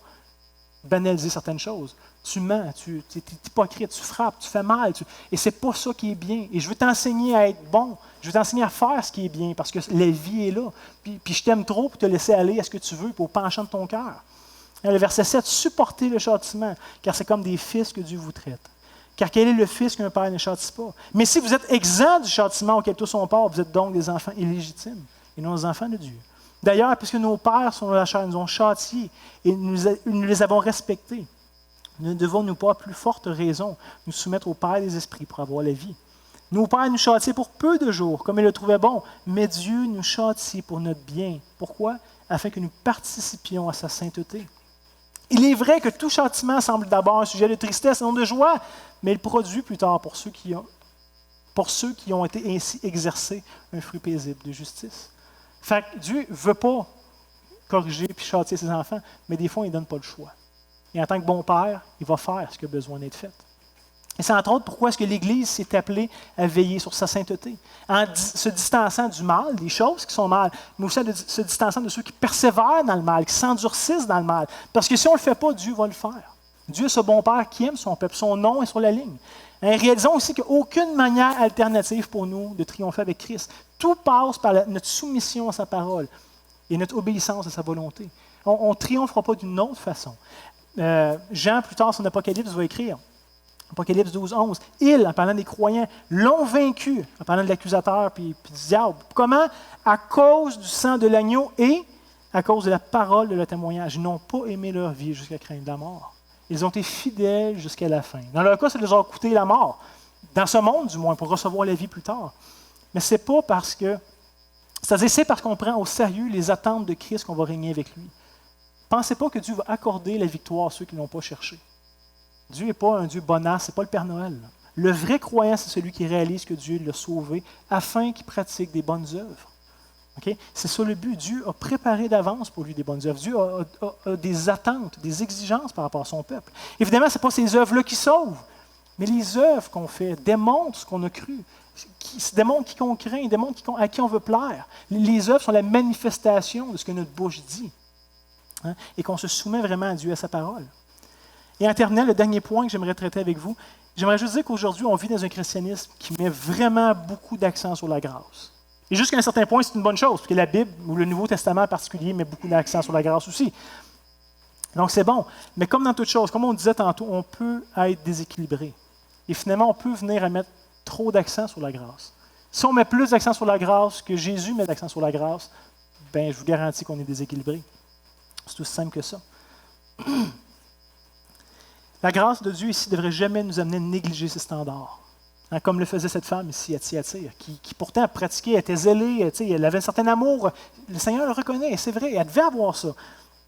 banaliser certaines choses. Tu mens, tu es hypocrite, tu frappes, tu fais mal. Et ce n'est pas ça qui est bien. Et je veux t'enseigner à être bon. Je veux t'enseigner à faire ce qui est bien parce que la vie est là. Puis je t'aime trop pour te laisser aller à ce que tu veux, pour penchant de ton cœur. Le verset 7, supportez le châtiment, car c'est comme des fils que Dieu vous traite. Car quel est le fils qu'un père ne châtie pas? Mais si vous êtes exempts du châtiment auquel tous sont part, vous êtes donc des enfants illégitimes et non des enfants de Dieu. D'ailleurs, puisque nos pères sont dans la chair, nous ont châtiés et nous les avons respectés, ne devons-nous pas, à plus forte raison, nous soumettre au Père des esprits pour avoir la vie? Nos pères nous châtiaient pour peu de jours, comme ils le trouvaient bon, mais Dieu nous châtie pour notre bien. Pourquoi? Afin que nous participions à sa sainteté. Il est vrai que tout châtiment semble d'abord un sujet de tristesse et non de joie, mais il produit plus tard pour ceux qui ont été ainsi exercés un fruit paisible de justice. Fait que Dieu ne veut pas corriger et châtier ses enfants, mais des fois, il ne donne pas le choix. Et en tant que bon père, il va faire ce qui a besoin d'être fait. Et c'est entre autres pourquoi est-ce que l'Église s'est appelée à veiller sur sa sainteté, en se distançant du mal, des choses qui sont mal, mais aussi se distançant de ceux qui persévèrent dans le mal, qui s'endurcissent dans le mal. Parce que si on ne le fait pas, Dieu va le faire. Dieu est ce bon père qui aime son peuple, son nom est sur la ligne. Et réalisons aussi qu'il n'y a aucune manière alternative pour nous de triompher avec Christ. Tout passe par notre soumission à sa parole et notre obéissance à sa volonté. On ne triomphera pas d'une autre façon. Jean, plus tard, son Apocalypse, va écrire, Apocalypse 12, 11, ils, en parlant des croyants, l'ont vaincu, en parlant de l'accusateur puis du diable. Comment? À cause du sang de l'agneau et à cause de la parole de leur témoignage. Ils n'ont pas aimé leur vie jusqu'à craindre la mort. Ils ont été fidèles jusqu'à la fin. Dans leur cas, ça leur a coûté la mort, dans ce monde du moins, pour recevoir la vie plus tard. Mais c'est pas parce que, c'est parce qu'on prend au sérieux les attentes de Christ qu'on va régner avec lui. Pensez pas que Dieu va accorder la victoire à ceux qui ne l'ont pas cherché. Dieu n'est pas un Dieu bonasse, ce n'est pas le Père Noël. Le vrai croyant, c'est celui qui réalise que Dieu l'a sauvé afin qu'il pratique des bonnes œuvres. Okay? C'est ça le but. Dieu a préparé d'avance pour lui des bonnes œuvres. Dieu a des attentes, des exigences par rapport à son peuple. Évidemment, ce n'est pas ces œuvres-là qui sauvent, mais les œuvres qu'on fait démontrent ce qu'on a cru, démontrent qui qu'on craint, démontrent à qui on veut plaire. Les œuvres sont la manifestation de ce que notre bouche dit. Hein? Et qu'on se soumet vraiment à Dieu, à sa parole. Et en terminant, le dernier point que j'aimerais traiter avec vous, j'aimerais juste dire qu'aujourd'hui, on vit dans un christianisme qui met vraiment beaucoup d'accent sur la grâce. Et jusqu'à un certain point, c'est une bonne chose, parce que la Bible, ou le Nouveau Testament en particulier, met beaucoup d'accent sur la grâce aussi. Donc c'est bon. Mais comme dans toute chose, comme on disait tantôt, on peut être déséquilibré. Et finalement, on peut venir à mettre trop d'accent sur la grâce. Si on met plus d'accent sur la grâce que Jésus met d'accent sur la grâce, bien, je vous garantis qu'on est déséquilibré. C'est aussi simple que ça. La grâce de Dieu ici ne devrait jamais nous amener à négliger ses standards. Hein, comme le faisait cette femme ici à Thyatire, qui pourtant pratiquait, était zélée, elle avait un certain amour. Le Seigneur le reconnaît, c'est vrai, elle devait avoir ça,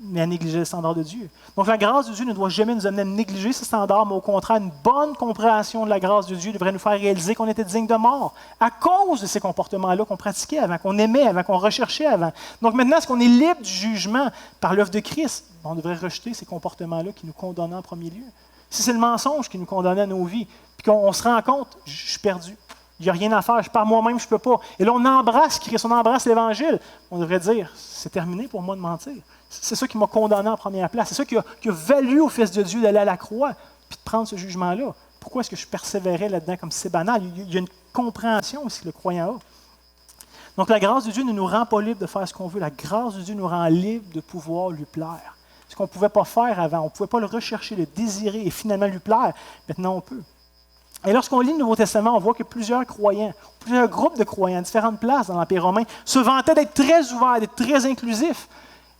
mais elle négligeait les standards de Dieu. Donc la grâce de Dieu ne doit jamais nous amener à négliger ses standards, mais au contraire, une bonne compréhension de la grâce de Dieu devrait nous faire réaliser qu'on était digne de mort à cause de ces comportements-là qu'on pratiquait avant, qu'on aimait avant, qu'on recherchait avant. Donc maintenant, est-ce qu'on est libre du jugement par l'œuvre de Christ? On devrait rejeter ces comportements-là qui nous condamnaient en premier lieu. Si c'est le mensonge qui nous condamnait à nos vies, puis qu'on se rend compte, je suis perdu, Il n'y a rien à faire. Par moi-même, je ne peux pas. Et là, on embrasse Christ, on embrasse l'Évangile. On devrait dire, c'est terminé pour moi de mentir. C'est ça qui m'a condamné en première place. C'est ça qui a valu au Fils de Dieu d'aller à la croix puis de prendre ce jugement-là. Pourquoi est-ce que je persévérais là-dedans comme si c'est banal? Il y a une compréhension aussi que le croyant a. Donc, la grâce de Dieu ne nous rend pas libre de faire ce qu'on veut. La grâce de Dieu nous rend libre de pouvoir lui plaire. Ce qu'on ne pouvait pas faire avant. On ne pouvait pas le rechercher, le désirer et finalement lui plaire. Maintenant, on peut. Et lorsqu'on lit le Nouveau Testament, on voit que plusieurs croyants, plusieurs groupes de croyants à différentes places dans l'Empire romain se vantaient d'être très ouverts, d'être très inclusifs.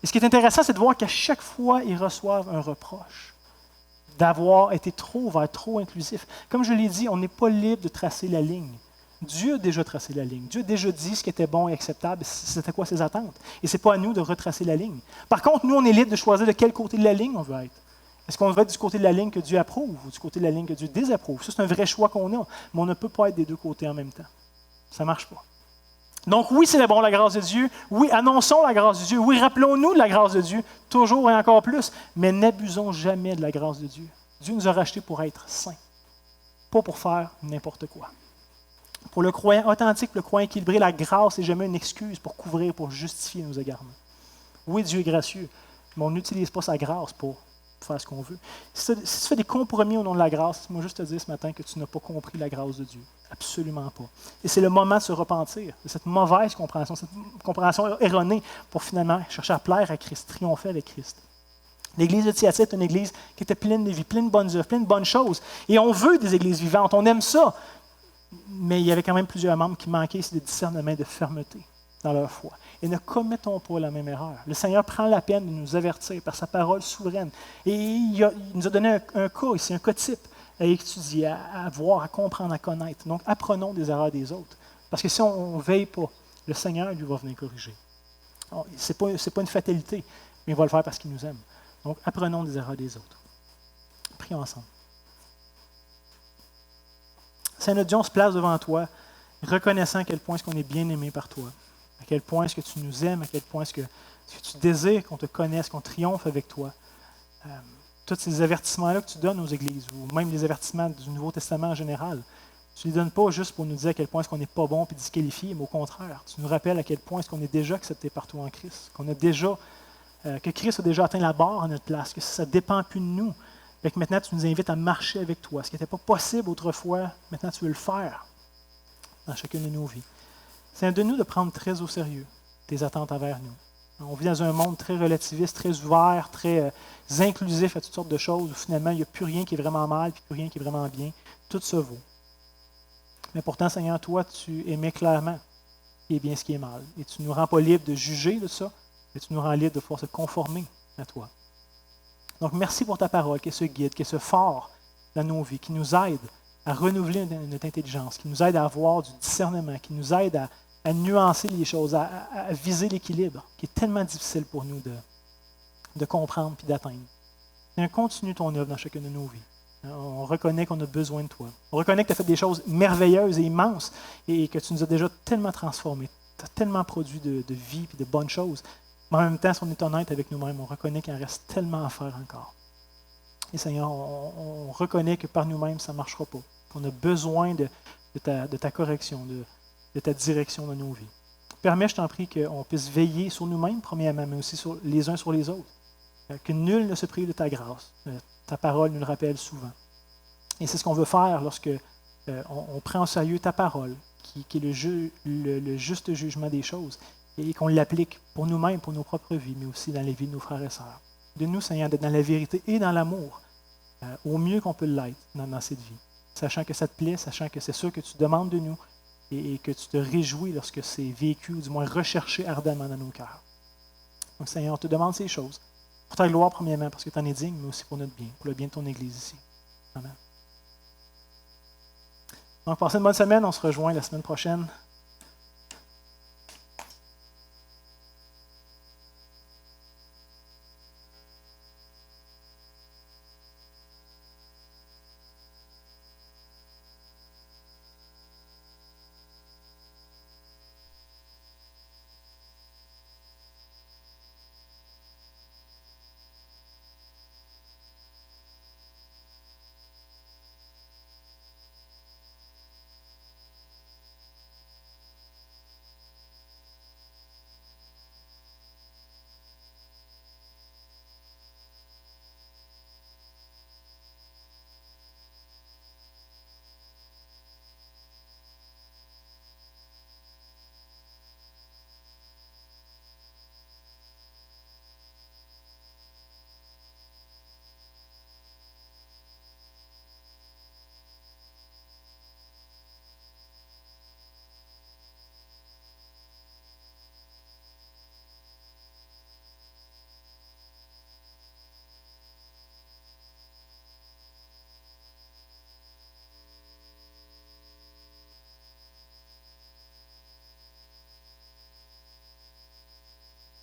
Et ce qui est intéressant, c'est de voir qu'à chaque fois, ils reçoivent un reproche d'avoir été trop ouvert, trop inclusif. Comme je l'ai dit, on n'est pas libre de tracer la ligne. Dieu a déjà tracé la ligne. Dieu a déjà dit ce qui était bon et acceptable, c'était quoi ses attentes. Et ce n'est pas à nous de retracer la ligne. Par contre, nous, on est libre de choisir de quel côté de la ligne on veut être. Est-ce qu'on veut être du côté de la ligne que Dieu approuve ou du côté de la ligne que Dieu désapprouve? Ça, c'est un vrai choix qu'on a, mais on ne peut pas être des deux côtés en même temps. Ça ne marche pas. Donc oui, célébrons la grâce de Dieu. Oui, annonçons la grâce de Dieu. Oui, rappelons-nous de la grâce de Dieu, toujours et encore plus, mais n'abusons jamais de la grâce de Dieu. Dieu nous a rachetés pour être saints, pas pour faire n'importe quoi. Pour le croyant authentique, le croyant équilibré, la grâce n'est jamais une excuse pour couvrir, pour justifier nos égarements. Oui, Dieu est gracieux, mais on n'utilise pas sa grâce pour faire ce qu'on veut. Si tu fais des compromis au nom de la grâce, moi juste te dire ce matin que tu n'as pas compris la grâce de Dieu. Absolument pas. Et c'est le moment de se repentir de cette mauvaise compréhension, cette compréhension erronée pour finalement chercher à plaire à Christ, triompher avec Christ. L'église de Thyatire est une église qui était pleine de vie, pleine de bonnes œuvres, pleine de bonnes choses. Et on veut des églises vivantes, on aime ça. Mais il y avait quand même plusieurs membres qui manquaient de discernement et de fermeté dans leur foi. Et ne commettons pas la même erreur. Le Seigneur prend la peine de nous avertir par sa parole souveraine. Et il nous a donné un cas ici, un cas type à étudier, à voir, à comprendre, à connaître. Donc, apprenons des erreurs des autres. Parce que si on ne veille pas, le Seigneur, lui, va venir corriger. Ce n'est pas une fatalité, mais il va le faire parce qu'il nous aime. Donc, apprenons des erreurs des autres. Prions ensemble. Saint notre Dieu, on se place devant toi, reconnaissant à quel point est-ce qu'on est bien aimé par toi, à quel point est-ce que tu nous aimes, à quel point est-ce que tu désires qu'on te connaisse, qu'on triomphe avec toi. Tous ces avertissements-là que tu donnes aux églises, ou même les avertissements du Nouveau Testament en général, tu ne les donnes pas juste pour nous dire à quel point est-ce qu'on n'est pas bon et disqualifié, mais au contraire, tu nous rappelles à quel point est-ce qu'on est déjà accepté par toi en Christ, que Christ a déjà atteint la barre à notre place, que ça ne dépend plus de nous. Fait que maintenant, tu nous invites à marcher avec toi. Ce qui n'était pas possible autrefois, maintenant tu veux le faire dans chacune de nos vies. C'est de nous de prendre très au sérieux tes attentes envers nous. On vit dans un monde très relativiste, très ouvert, très inclusif à toutes sortes de choses, où finalement, il n'y a plus rien qui est vraiment mal, puis plus rien qui est vraiment bien. Tout se vaut. Mais pourtant, Seigneur, toi, tu aimais clairement ce qui est bien, ce qui est mal. Et tu ne nous rends pas libres de juger de ça, mais tu nous rends libres de pouvoir se conformer à toi. Donc, merci pour ta parole, qui est ce guide, qui est ce phare dans nos vies, qui nous aide à renouveler notre intelligence, qui nous aide à avoir du discernement, qui nous aide à nuancer les choses, à viser l'équilibre, qui est tellement difficile pour nous de comprendre et d'atteindre. Et continue ton œuvre dans chacune de nos vies. On reconnaît qu'on a besoin de toi. On reconnaît que tu as fait des choses merveilleuses et immenses et que tu nous as déjà tellement transformés. Tu as tellement produit de vie et de bonnes choses. Mais en même temps, si on est honnête avec nous-mêmes, on reconnaît qu'il en reste tellement à faire encore. Et Seigneur, on reconnaît que par nous-mêmes, ça ne marchera pas. On a besoin de ta correction, de ta direction dans nos vies. Permets, je t'en prie, qu'on puisse veiller sur nous-mêmes, premièrement, mais aussi les uns sur les autres. Que nul ne se prive de ta grâce. Ta parole nous le rappelle souvent. Et c'est ce qu'on veut faire lorsque on prend au sérieux ta parole, qui est le juste jugement des choses, et qu'on l'applique pour nous-mêmes, pour nos propres vies, mais aussi dans les vies de nos frères et sœurs. De nous, Seigneur, d'être dans la vérité et dans l'amour, au mieux qu'on peut l'être dans cette vie. Sachant que ça te plaît, sachant que c'est sûr que tu demandes de nous et que tu te réjouis lorsque c'est vécu, ou du moins recherché ardemment dans nos cœurs. Donc, Seigneur, on te demande ces choses. Pour ta gloire, premièrement, parce que tu en es digne, mais aussi pour notre bien, pour le bien de ton Église ici. Amen. Donc, passez une bonne semaine. On se rejoint la semaine prochaine